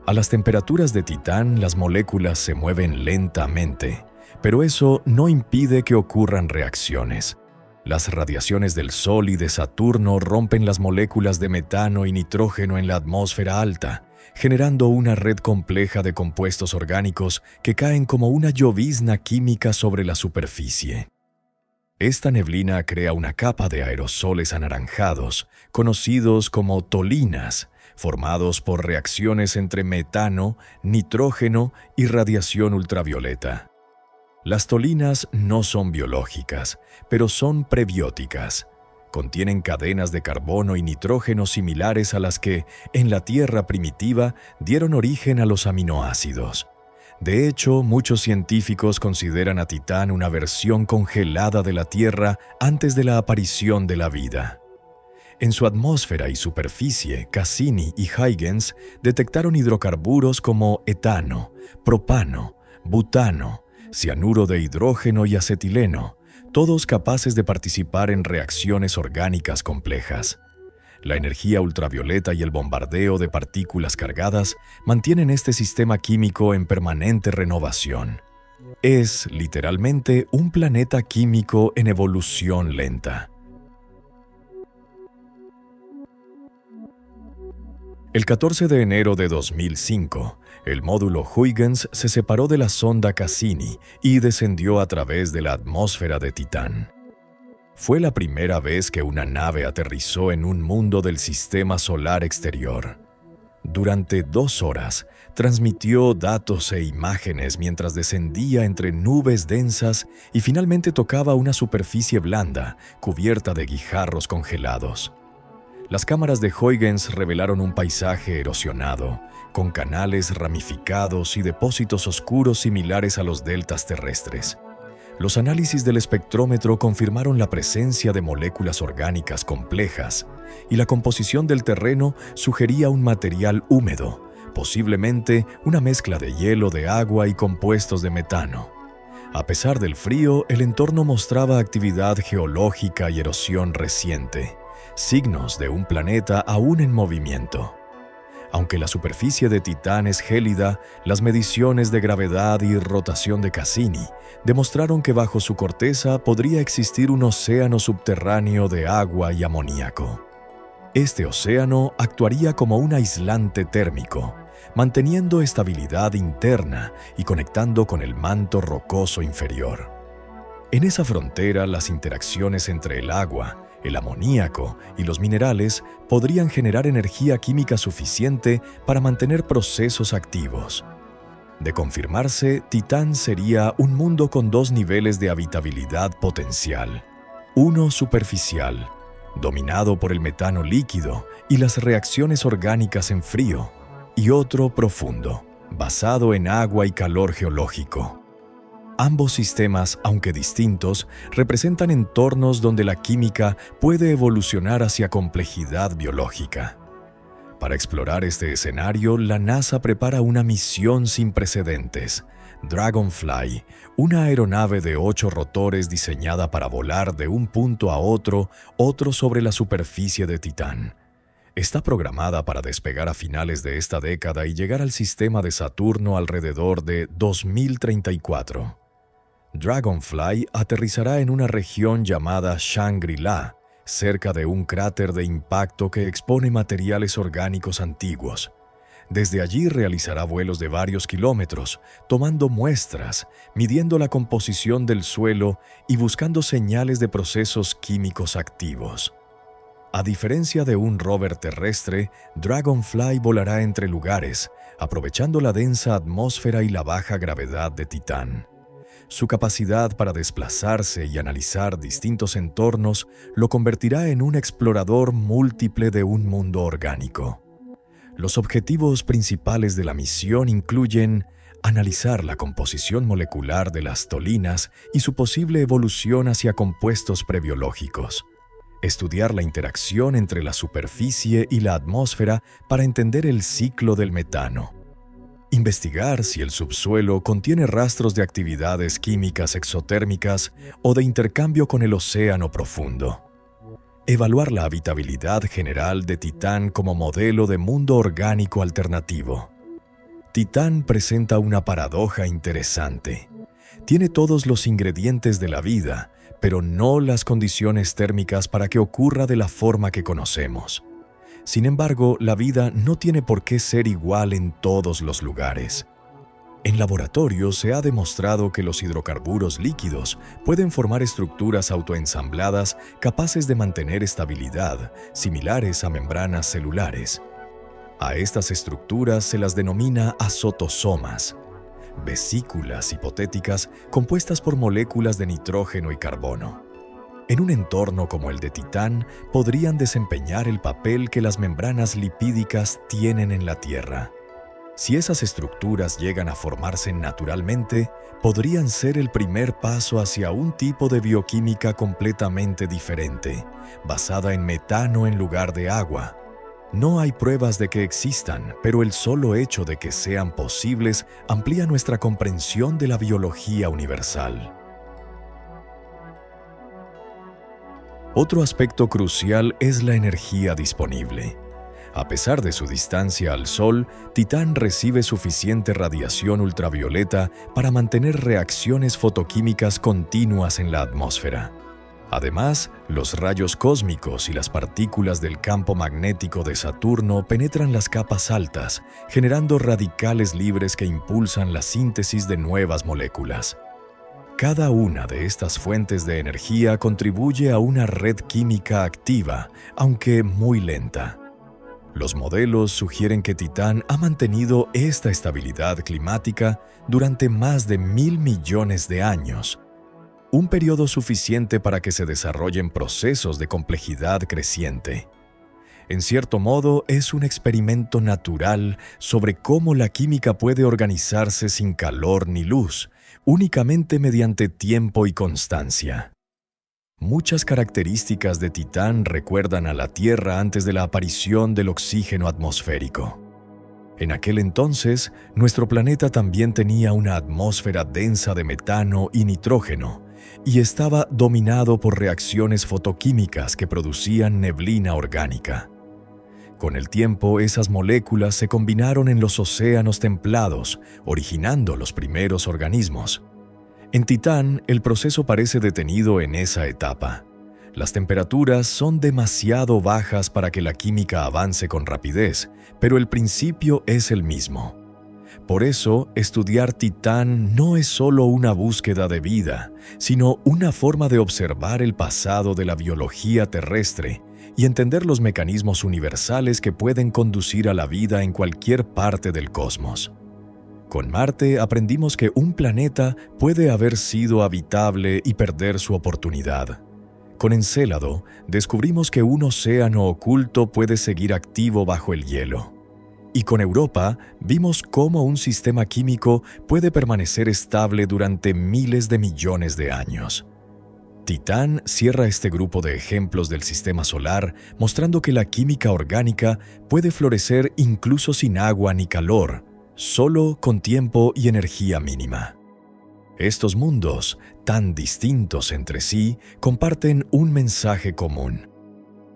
A las temperaturas de Titán, las moléculas se mueven lentamente, pero eso no impide que ocurran reacciones. Las radiaciones del Sol y de Saturno rompen las moléculas de metano y nitrógeno en la atmósfera alta, generando una red compleja de compuestos orgánicos que caen como una llovizna química sobre la superficie. Esta neblina crea una capa de aerosoles anaranjados, conocidos como tolinas, formados por reacciones entre metano, nitrógeno y radiación ultravioleta. Las tolinas no son biológicas, pero son prebióticas. Contienen cadenas de carbono y nitrógeno similares a las que, en la Tierra primitiva, dieron origen a los aminoácidos. De hecho, muchos científicos consideran a Titán una versión congelada de la Tierra antes de la aparición de la vida. En su atmósfera y superficie, Cassini y Huygens detectaron hidrocarburos como etano, propano, butano, cianuro de hidrógeno y acetileno, todos capaces de participar en reacciones orgánicas complejas. La energía ultravioleta y el bombardeo de partículas cargadas mantienen este sistema químico en permanente renovación. Es, literalmente, un planeta químico en evolución lenta. El 14 de enero de 2005, el módulo Huygens se separó de la sonda Cassini y descendió a través de la atmósfera de Titán. Fue la primera vez que una nave aterrizó en un mundo del sistema solar exterior. Durante 2 horas, transmitió datos e imágenes mientras descendía entre nubes densas y finalmente tocaba una superficie blanda, cubierta de guijarros congelados. Las cámaras de Huygens revelaron un paisaje erosionado, con canales ramificados y depósitos oscuros similares a los deltas terrestres. Los análisis del espectrómetro confirmaron la presencia de moléculas orgánicas complejas, y la composición del terreno sugería un material húmedo, posiblemente una mezcla de hielo, de agua y compuestos de metano. A pesar del frío, el entorno mostraba actividad geológica y erosión reciente, signos de un planeta aún en movimiento. Aunque la superficie de Titán es gélida, las mediciones de gravedad y rotación de Cassini demostraron que bajo su corteza podría existir un océano subterráneo de agua y amoníaco. Este océano actuaría como un aislante térmico, manteniendo estabilidad interna y conectando con el manto rocoso inferior. En esa frontera, las interacciones entre el agua, el amoníaco y los minerales podrían generar energía química suficiente para mantener procesos activos. De confirmarse, Titán sería un mundo con 2 niveles de habitabilidad potencial. Uno superficial, dominado por el metano líquido y las reacciones orgánicas en frío, y otro profundo, basado en agua y calor geológico. Ambos sistemas, aunque distintos, representan entornos donde la química puede evolucionar hacia complejidad biológica. Para explorar este escenario, la NASA prepara una misión sin precedentes, Dragonfly, una aeronave de 8 rotores diseñada para volar de un punto a otro sobre la superficie de Titán. Está programada para despegar a finales de esta década y llegar al sistema de Saturno alrededor de 2034. Dragonfly aterrizará en una región llamada Shangri-La, cerca de un cráter de impacto que expone materiales orgánicos antiguos. Desde allí realizará vuelos de varios kilómetros, tomando muestras, midiendo la composición del suelo y buscando señales de procesos químicos activos. A diferencia de un rover terrestre, Dragonfly volará entre lugares, aprovechando la densa atmósfera y la baja gravedad de Titán. Su capacidad para desplazarse y analizar distintos entornos lo convertirá en un explorador múltiple de un mundo orgánico. Los objetivos principales de la misión incluyen analizar la composición molecular de las tolinas y su posible evolución hacia compuestos prebiológicos, estudiar la interacción entre la superficie y la atmósfera para entender el ciclo del metano, investigar si el subsuelo contiene rastros de actividades químicas exotérmicas o de intercambio con el océano profundo, evaluar la habitabilidad general de Titán como modelo de mundo orgánico alternativo. Titán presenta una paradoja interesante. Tiene todos los ingredientes de la vida, pero no las condiciones térmicas para que ocurra de la forma que conocemos. Sin embargo, la vida no tiene por qué ser igual en todos los lugares. En laboratorio se ha demostrado que los hidrocarburos líquidos pueden formar estructuras autoensambladas capaces de mantener estabilidad, similares a membranas celulares. A estas estructuras se las denomina azotosomas, vesículas hipotéticas compuestas por moléculas de nitrógeno y carbono. En un entorno como el de Titán, podrían desempeñar el papel que las membranas lipídicas tienen en la Tierra. Si esas estructuras llegan a formarse naturalmente, podrían ser el primer paso hacia un tipo de bioquímica completamente diferente, basada en metano en lugar de agua. No hay pruebas de que existan, pero el solo hecho de que sean posibles amplía nuestra comprensión de la biología universal. Otro aspecto crucial es la energía disponible. A pesar de su distancia al Sol, Titán recibe suficiente radiación ultravioleta para mantener reacciones fotoquímicas continuas en la atmósfera. Además, los rayos cósmicos y las partículas del campo magnético de Saturno penetran las capas altas, generando radicales libres que impulsan la síntesis de nuevas moléculas. Cada una de estas fuentes de energía contribuye a una red química activa, aunque muy lenta. Los modelos sugieren que Titán ha mantenido esta estabilidad climática durante más de 1.000 millones de años, un periodo suficiente para que se desarrollen procesos de complejidad creciente. En cierto modo, es un experimento natural sobre cómo la química puede organizarse sin calor ni luz, únicamente mediante tiempo y constancia. Muchas características de Titán recuerdan a la Tierra antes de la aparición del oxígeno atmosférico. En aquel entonces, nuestro planeta también tenía una atmósfera densa de metano y nitrógeno, y estaba dominado por reacciones fotoquímicas que producían neblina orgánica. Con el tiempo, esas moléculas se combinaron en los océanos templados, originando los primeros organismos. En Titán, el proceso parece detenido en esa etapa. Las temperaturas son demasiado bajas para que la química avance con rapidez, pero el principio es el mismo. Por eso, estudiar Titán no es solo una búsqueda de vida, sino una forma de observar el pasado de la biología terrestre y entender los mecanismos universales que pueden conducir a la vida en cualquier parte del cosmos. Con Marte aprendimos que un planeta puede haber sido habitable y perder su oportunidad. Con Encélado descubrimos que un océano oculto puede seguir activo bajo el hielo. Y con Europa vimos cómo un sistema químico puede permanecer estable durante miles de millones de años. Titán cierra este grupo de ejemplos del sistema solar mostrando que la química orgánica puede florecer incluso sin agua ni calor, solo con tiempo y energía mínima. Estos mundos, tan distintos entre sí, comparten un mensaje común.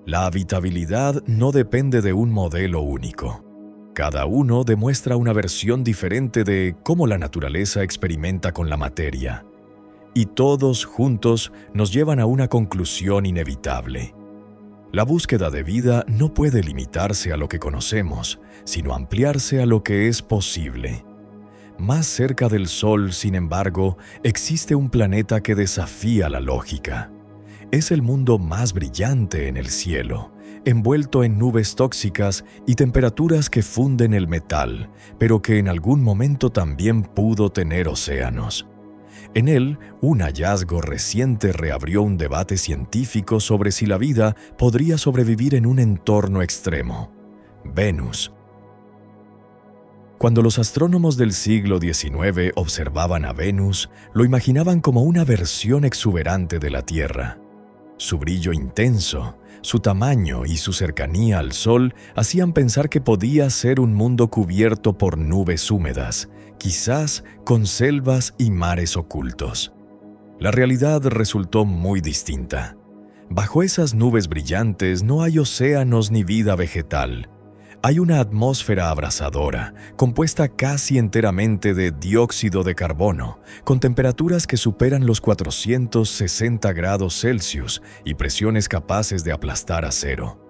La habitabilidad no depende de un modelo único. Cada uno demuestra una versión diferente de cómo la naturaleza experimenta con la materia. Y todos juntos nos llevan a una conclusión inevitable. La búsqueda de vida no puede limitarse a lo que conocemos, sino ampliarse a lo que es posible. Más cerca del Sol, sin embargo, existe un planeta que desafía la lógica. Es el mundo más brillante en el cielo, envuelto en nubes tóxicas y temperaturas que funden el metal, pero que en algún momento también pudo tener océanos. En él, un hallazgo reciente reabrió un debate científico sobre si la vida podría sobrevivir en un entorno extremo: Venus. Cuando los astrónomos del siglo XIX observaban a Venus, lo imaginaban como una versión exuberante de la Tierra. Su brillo intenso, su tamaño y su cercanía al Sol hacían pensar que podía ser un mundo cubierto por nubes húmedas, quizás con selvas y mares ocultos. La realidad resultó muy distinta. Bajo esas nubes brillantes no hay océanos ni vida vegetal. Hay una atmósfera abrasadora, compuesta casi enteramente de dióxido de carbono, con temperaturas que superan los 460 grados Celsius y presiones capaces de aplastar acero.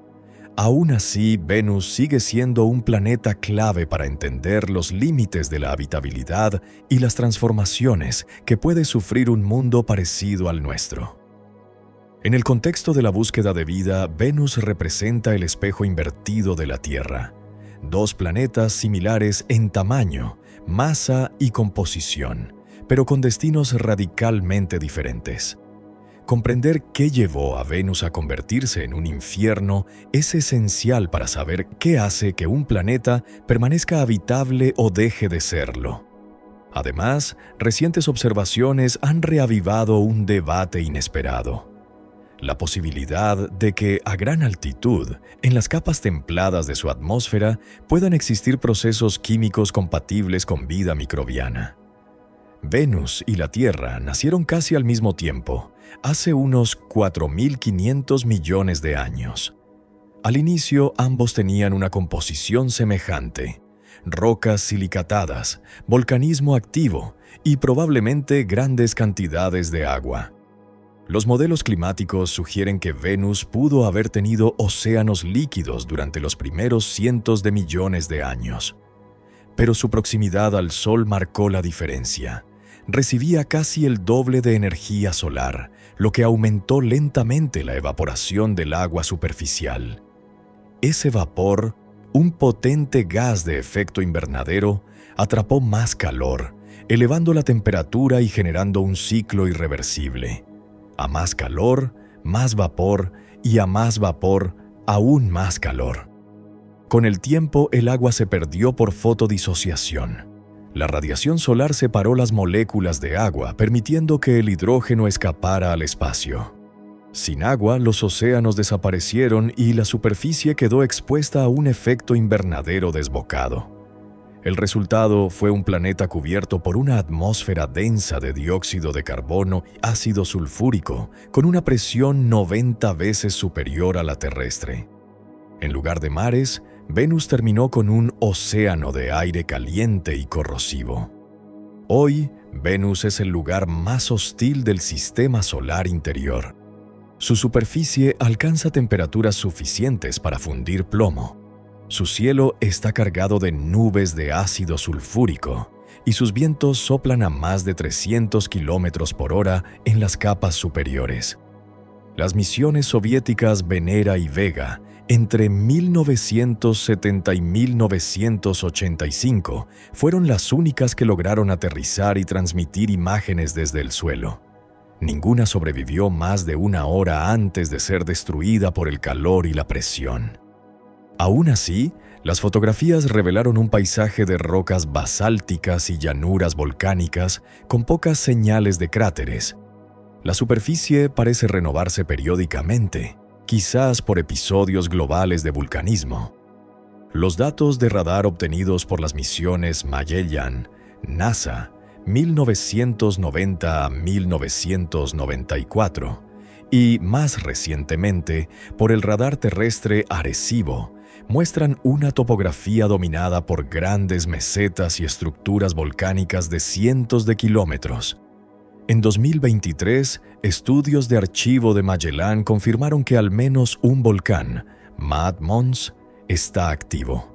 Aún así, Venus sigue siendo un planeta clave para entender los límites de la habitabilidad y las transformaciones que puede sufrir un mundo parecido al nuestro. En el contexto de la búsqueda de vida, Venus representa el espejo invertido de la Tierra. Dos planetas similares en tamaño, masa y composición, pero con destinos radicalmente diferentes. Comprender qué llevó a Venus a convertirse en un infierno es esencial para saber qué hace que un planeta permanezca habitable o deje de serlo. Además, recientes observaciones han reavivado un debate inesperado: la posibilidad de que a gran altitud, en las capas templadas de su atmósfera, puedan existir procesos químicos compatibles con vida microbiana. Venus y la Tierra nacieron casi al mismo tiempo, hace unos 4.500 millones de años. Al inicio, ambos tenían una composición semejante: rocas silicatadas, volcanismo activo y probablemente grandes cantidades de agua. Los modelos climáticos sugieren que Venus pudo haber tenido océanos líquidos durante los primeros cientos de millones de años. Pero su proximidad al Sol marcó la diferencia. Recibía casi el doble de energía solar, lo que aumentó lentamente la evaporación del agua superficial. Ese vapor, un potente gas de efecto invernadero, atrapó más calor, elevando la temperatura y generando un ciclo irreversible. A más calor, más vapor, y a más vapor, aún más calor. Con el tiempo, el agua se perdió por fotodisociación. La radiación solar separó las moléculas de agua, permitiendo que el hidrógeno escapara al espacio. Sin agua, los océanos desaparecieron y la superficie quedó expuesta a un efecto invernadero desbocado. El resultado fue un planeta cubierto por una atmósfera densa de dióxido de carbono y ácido sulfúrico, con una presión 90 veces superior a la terrestre. En lugar de mares, Venus terminó con un océano de aire caliente y corrosivo. Hoy, Venus es el lugar más hostil del sistema solar interior. Su superficie alcanza temperaturas suficientes para fundir plomo. Su cielo está cargado de nubes de ácido sulfúrico y sus vientos soplan a más de 300 kilómetros por hora en las capas superiores. Las misiones soviéticas Venera y Vega, entre 1970 y 1985, fueron las únicas que lograron aterrizar y transmitir imágenes desde el suelo. Ninguna sobrevivió más de una hora antes de ser destruida por el calor y la presión. Aún así, las fotografías revelaron un paisaje de rocas basálticas y llanuras volcánicas con pocas señales de cráteres. La superficie parece renovarse periódicamente, quizás por episodios globales de vulcanismo. Los datos de radar obtenidos por las misiones Magellan, NASA, 1990 a 1994, y más recientemente por el radar terrestre Arecibo, muestran una topografía dominada por grandes mesetas y estructuras volcánicas de cientos de kilómetros. En 2023, estudios de archivo de Magellan confirmaron que al menos un volcán, Mad Mons, está activo,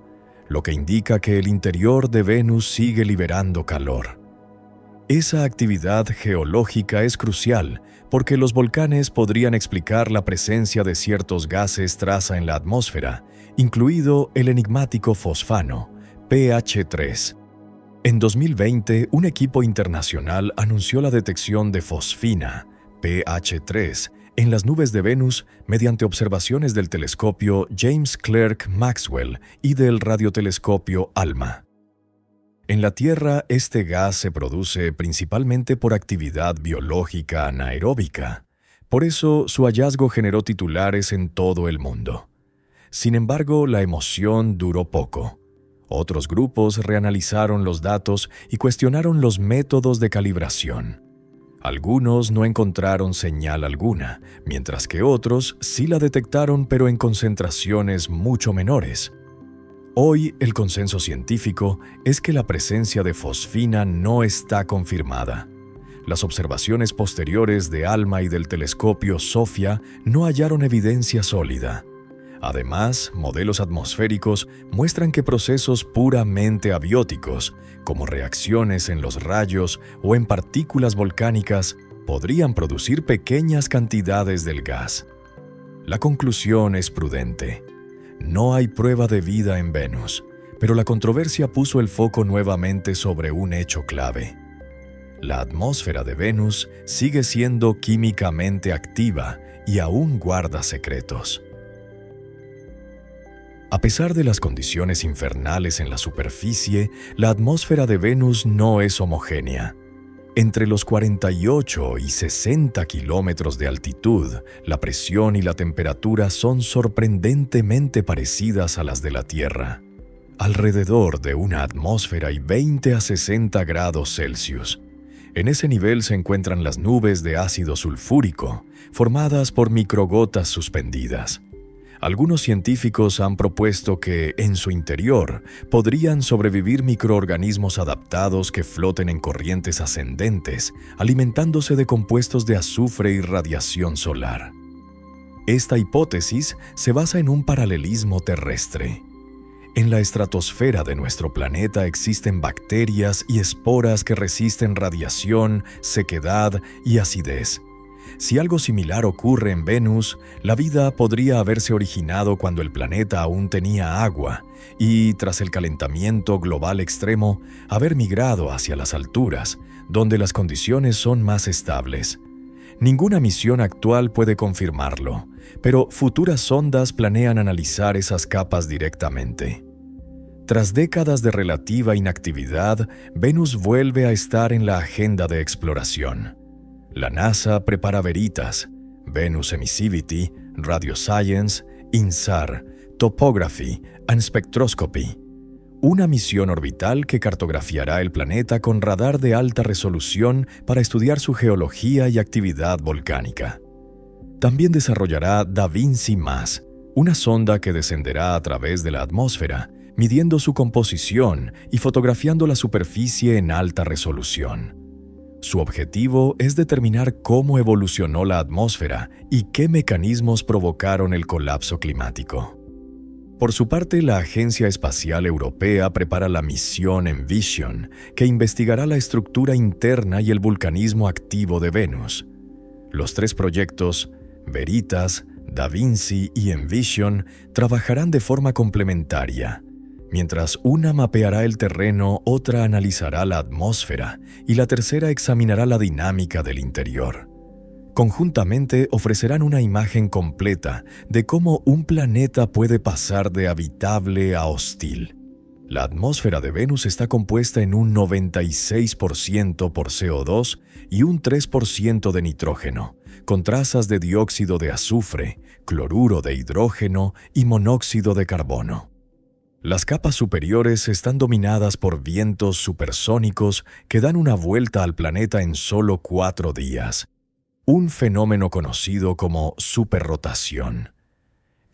lo que indica que el interior de Venus sigue liberando calor. Esa actividad geológica es crucial porque los volcanes podrían explicar la presencia de ciertos gases traza en la atmósfera, incluido el enigmático fosfano, pH3. En 2020, un equipo internacional anunció la detección de fosfina, pH3, en las nubes de Venus mediante observaciones del telescopio James Clerk Maxwell y del radiotelescopio ALMA. En la Tierra, este gas se produce principalmente por actividad biológica anaeróbica. Por eso, su hallazgo generó titulares en todo el mundo. Sin embargo, la emoción duró poco. Otros grupos reanalizaron los datos y cuestionaron los métodos de calibración. Algunos no encontraron señal alguna, mientras que otros sí la detectaron, pero en concentraciones mucho menores. Hoy, el consenso científico es que la presencia de fosfina no está confirmada. Las observaciones posteriores de ALMA y del telescopio SOFIA no hallaron evidencia sólida. Además, modelos atmosféricos muestran que procesos puramente abióticos, como reacciones en los rayos o en partículas volcánicas, podrían producir pequeñas cantidades del gas. La conclusión es prudente. No hay prueba de vida en Venus, pero la controversia puso el foco nuevamente sobre un hecho clave. La atmósfera de Venus sigue siendo químicamente activa y aún guarda secretos. A pesar de las condiciones infernales en la superficie, la atmósfera de Venus no es homogénea. Entre los 48 y 60 kilómetros de altitud, la presión y la temperatura son sorprendentemente parecidas a las de la Tierra. Alrededor de una atmósfera hay 20 a 60 grados Celsius. En ese nivel se encuentran las nubes de ácido sulfúrico, formadas por microgotas suspendidas. Algunos científicos han propuesto que, en su interior, podrían sobrevivir microorganismos adaptados que floten en corrientes ascendentes, alimentándose de compuestos de azufre y radiación solar. Esta hipótesis se basa en un paralelismo terrestre. En la estratosfera de nuestro planeta existen bacterias y esporas que resisten radiación, sequedad y acidez. Si algo similar ocurre en Venus, la vida podría haberse originado cuando el planeta aún tenía agua y, tras el calentamiento global extremo, haber migrado hacia las alturas, donde las condiciones son más estables. Ninguna misión actual puede confirmarlo, pero futuras sondas planean analizar esas capas directamente. Tras décadas de relativa inactividad, Venus vuelve a estar en la agenda de exploración. La NASA prepara Veritas, Venus Emissivity, Radio Science, INSAR, Topography and Spectroscopy, una misión orbital que cartografiará el planeta con radar de alta resolución para estudiar su geología y actividad volcánica. También desarrollará DaVinci+, una sonda que descenderá a través de la atmósfera, midiendo su composición y fotografiando la superficie en alta resolución. Su objetivo es determinar cómo evolucionó la atmósfera y qué mecanismos provocaron el colapso climático. Por su parte, la Agencia Espacial Europea prepara la misión Envision, que investigará la estructura interna y el vulcanismo activo de Venus. Los tres proyectos, Veritas, DaVinci y Envision, trabajarán de forma complementaria. Mientras una mapeará el terreno, otra analizará la atmósfera y la tercera examinará la dinámica del interior. Conjuntamente ofrecerán una imagen completa de cómo un planeta puede pasar de habitable a hostil. La atmósfera de Venus está compuesta en un 96% por CO2 y un 3% de nitrógeno, con trazas de dióxido de azufre, cloruro de hidrógeno y monóxido de carbono. Las capas superiores están dominadas por vientos supersónicos que dan una vuelta al planeta en solo 4 días, un fenómeno conocido como superrotación.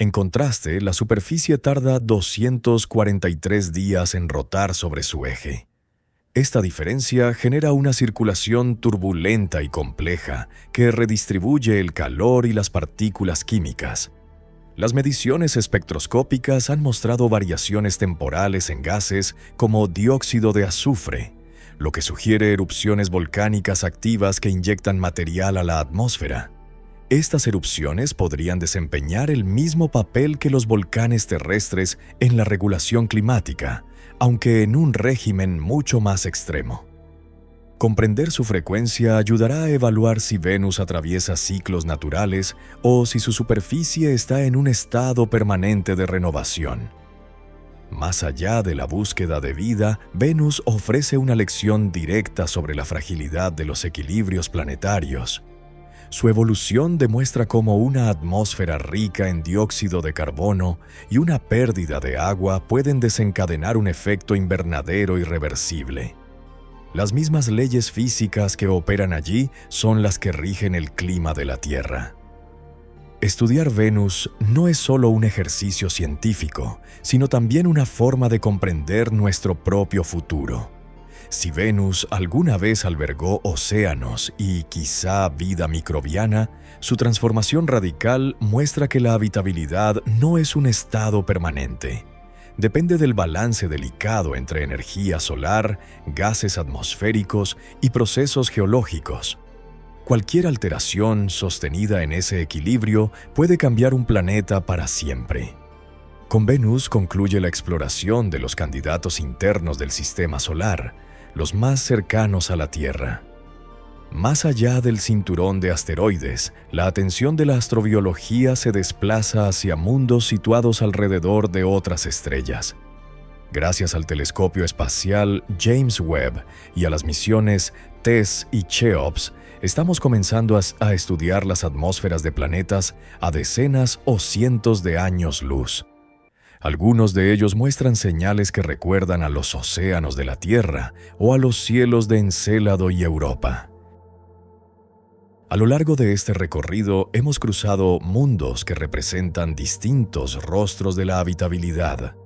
En contraste, la superficie tarda 243 días en rotar sobre su eje. Esta diferencia genera una circulación turbulenta y compleja que redistribuye el calor y las partículas químicas. Las mediciones espectroscópicas han mostrado variaciones temporales en gases como dióxido de azufre, lo que sugiere erupciones volcánicas activas que inyectan material a la atmósfera. Estas erupciones podrían desempeñar el mismo papel que los volcanes terrestres en la regulación climática, aunque en un régimen mucho más extremo. Comprender su frecuencia ayudará a evaluar si Venus atraviesa ciclos naturales o si su superficie está en un estado permanente de renovación. Más allá de la búsqueda de vida, Venus ofrece una lección directa sobre la fragilidad de los equilibrios planetarios. Su evolución demuestra cómo una atmósfera rica en dióxido de carbono y una pérdida de agua pueden desencadenar un efecto invernadero irreversible. Las mismas leyes físicas que operan allí son las que rigen el clima de la Tierra. Estudiar Venus no es solo un ejercicio científico, sino también una forma de comprender nuestro propio futuro. Si Venus alguna vez albergó océanos y quizá vida microbiana, su transformación radical muestra que la habitabilidad no es un estado permanente. Depende del balance delicado entre energía solar, gases atmosféricos y procesos geológicos. Cualquier alteración sostenida en ese equilibrio puede cambiar un planeta para siempre. Con Venus concluye la exploración de los candidatos internos del sistema solar, los más cercanos a la Tierra. Más allá del cinturón de asteroides, la atención de la astrobiología se desplaza hacia mundos situados alrededor de otras estrellas. Gracias al telescopio espacial James Webb y a las misiones TESS y CHEOPS, estamos comenzando a estudiar las atmósferas de planetas a decenas o cientos de años luz. Algunos de ellos muestran señales que recuerdan a los océanos de la Tierra o a los cielos de Encélado y Europa. A lo largo de este recorrido hemos cruzado mundos que representan distintos rostros de la habitabilidad.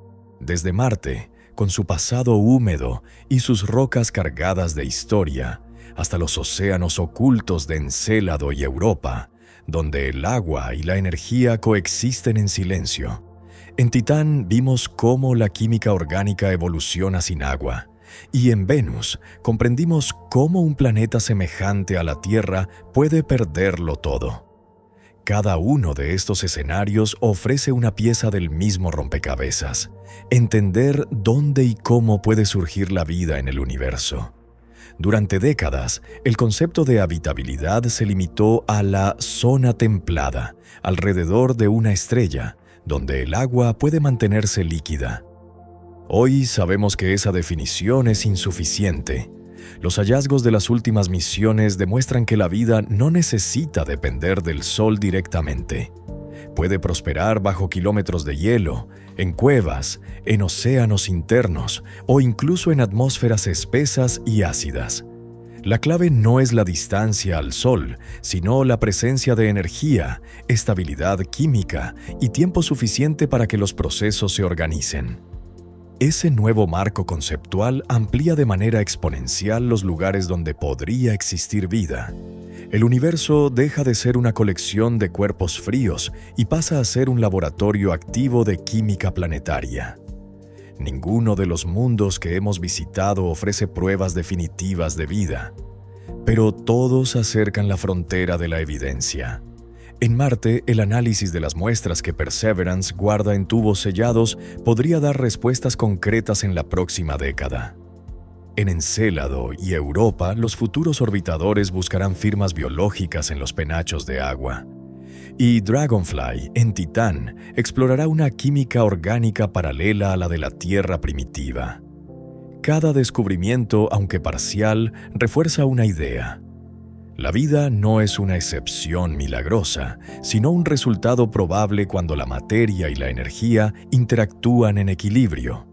Desde Marte, con su pasado húmedo y sus rocas cargadas de historia, hasta los océanos ocultos de Encélado y Europa, donde el agua y la energía coexisten en silencio. En Titán vimos cómo la química orgánica evoluciona sin agua, y en Venus comprendimos cómo un planeta semejante a la Tierra puede perderlo todo. Cada uno de estos escenarios ofrece una pieza del mismo rompecabezas: entender dónde y cómo puede surgir la vida en el universo. Durante décadas, el concepto de habitabilidad se limitó a la zona templada, alrededor de una estrella, donde el agua puede mantenerse líquida. Hoy sabemos que esa definición es insuficiente. Los hallazgos de las últimas misiones demuestran que la vida no necesita depender del Sol directamente. Puede prosperar bajo kilómetros de hielo, en cuevas, en océanos internos o incluso en atmósferas espesas y ácidas. La clave no es la distancia al Sol, sino la presencia de energía, estabilidad química y tiempo suficiente para que los procesos se organicen. Ese nuevo marco conceptual amplía de manera exponencial los lugares donde podría existir vida. El universo deja de ser una colección de cuerpos fríos y pasa a ser un laboratorio activo de química planetaria. Ninguno de los mundos que hemos visitado ofrece pruebas definitivas de vida, pero todos acercan la frontera de la evidencia. En Marte, el análisis de las muestras que Perseverance guarda en tubos sellados podría dar respuestas concretas en la próxima década. En Encélado y Europa, los futuros orbitadores buscarán firmas biológicas en los penachos de agua. Y Dragonfly, en Titán, explorará una química orgánica paralela a la de la Tierra primitiva. Cada descubrimiento, aunque parcial, refuerza una idea. La vida no es una excepción milagrosa, sino un resultado probable cuando la materia y la energía interactúan en equilibrio.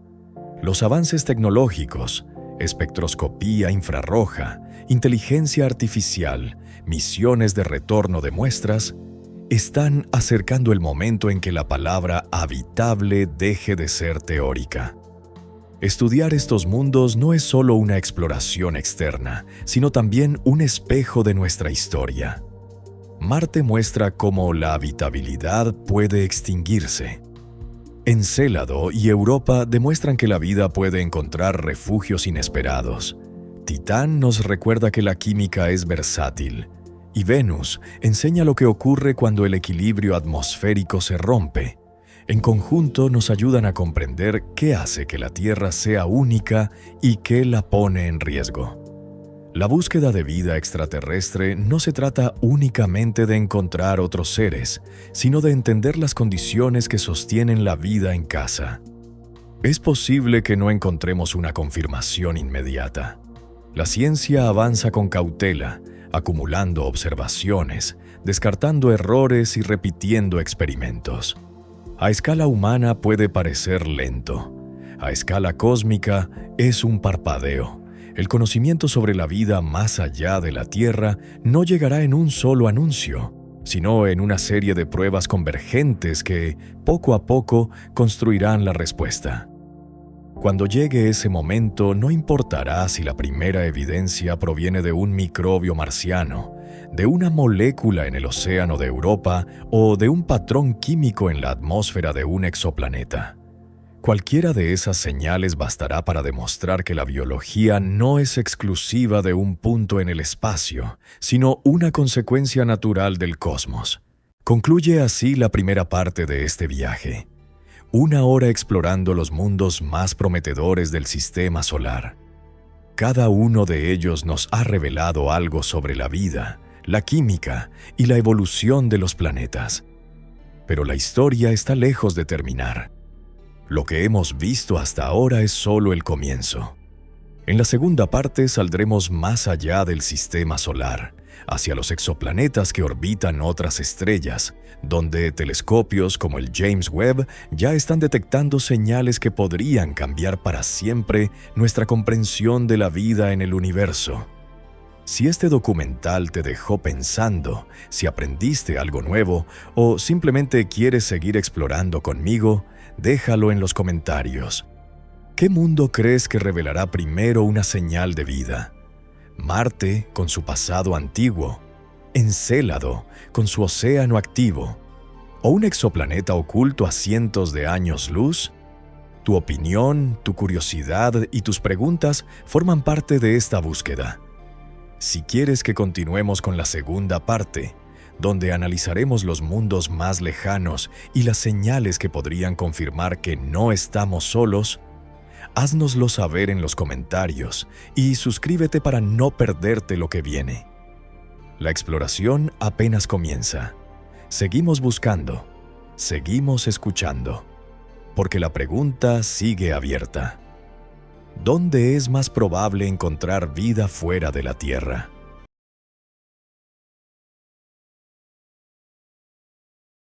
Los avances tecnológicos, espectroscopía infrarroja, inteligencia artificial, misiones de retorno de muestras, están acercando el momento en que la palabra habitable deje de ser teórica. Estudiar estos mundos no es solo una exploración externa, sino también un espejo de nuestra historia. Marte muestra cómo la habitabilidad puede extinguirse. Encélado y Europa demuestran que la vida puede encontrar refugios inesperados. Titán nos recuerda que la química es versátil. Y Venus enseña lo que ocurre cuando el equilibrio atmosférico se rompe. En conjunto nos ayudan a comprender qué hace que la Tierra sea única y qué la pone en riesgo. La búsqueda de vida extraterrestre no se trata únicamente de encontrar otros seres, sino de entender las condiciones que sostienen la vida en casa. Es posible que no encontremos una confirmación inmediata. La ciencia avanza con cautela, acumulando observaciones, descartando errores y repitiendo experimentos. A escala humana puede parecer lento. A escala cósmica es un parpadeo. El conocimiento sobre la vida más allá de la Tierra no llegará en un solo anuncio, sino en una serie de pruebas convergentes que, poco a poco, construirán la respuesta. Cuando llegue ese momento, no importará si la primera evidencia proviene de un microbio marciano, de una molécula en el océano de Europa o de un patrón químico en la atmósfera de un exoplaneta. Cualquiera de esas señales bastará para demostrar que la biología no es exclusiva de un punto en el espacio, sino una consecuencia natural del cosmos. Concluye así la primera parte de este viaje. 1 hora explorando los mundos más prometedores del sistema solar. Cada uno de ellos nos ha revelado algo sobre la vida, la química y la evolución de los planetas. Pero la historia está lejos de terminar. Lo que hemos visto hasta ahora es solo el comienzo. En la segunda parte saldremos más allá del sistema solar, hacia los exoplanetas que orbitan otras estrellas, donde telescopios como el James Webb ya están detectando señales que podrían cambiar para siempre nuestra comprensión de la vida en el universo. Si este documental te dejó pensando, si aprendiste algo nuevo o simplemente quieres seguir explorando conmigo, déjalo en los comentarios. ¿Qué mundo crees que revelará primero una señal de vida? ¿Marte, con su pasado antiguo? ¿Encélado, con su océano activo? ¿O un exoplaneta oculto a cientos de años luz? Tu opinión, tu curiosidad y tus preguntas forman parte de esta búsqueda. Si quieres que continuemos con la segunda parte, donde analizaremos los mundos más lejanos y las señales que podrían confirmar que no estamos solos, háznoslo saber en los comentarios y suscríbete para no perderte lo que viene. La exploración apenas comienza. Seguimos buscando, seguimos escuchando, porque la pregunta sigue abierta. ¿Dónde es más probable encontrar vida fuera de la Tierra?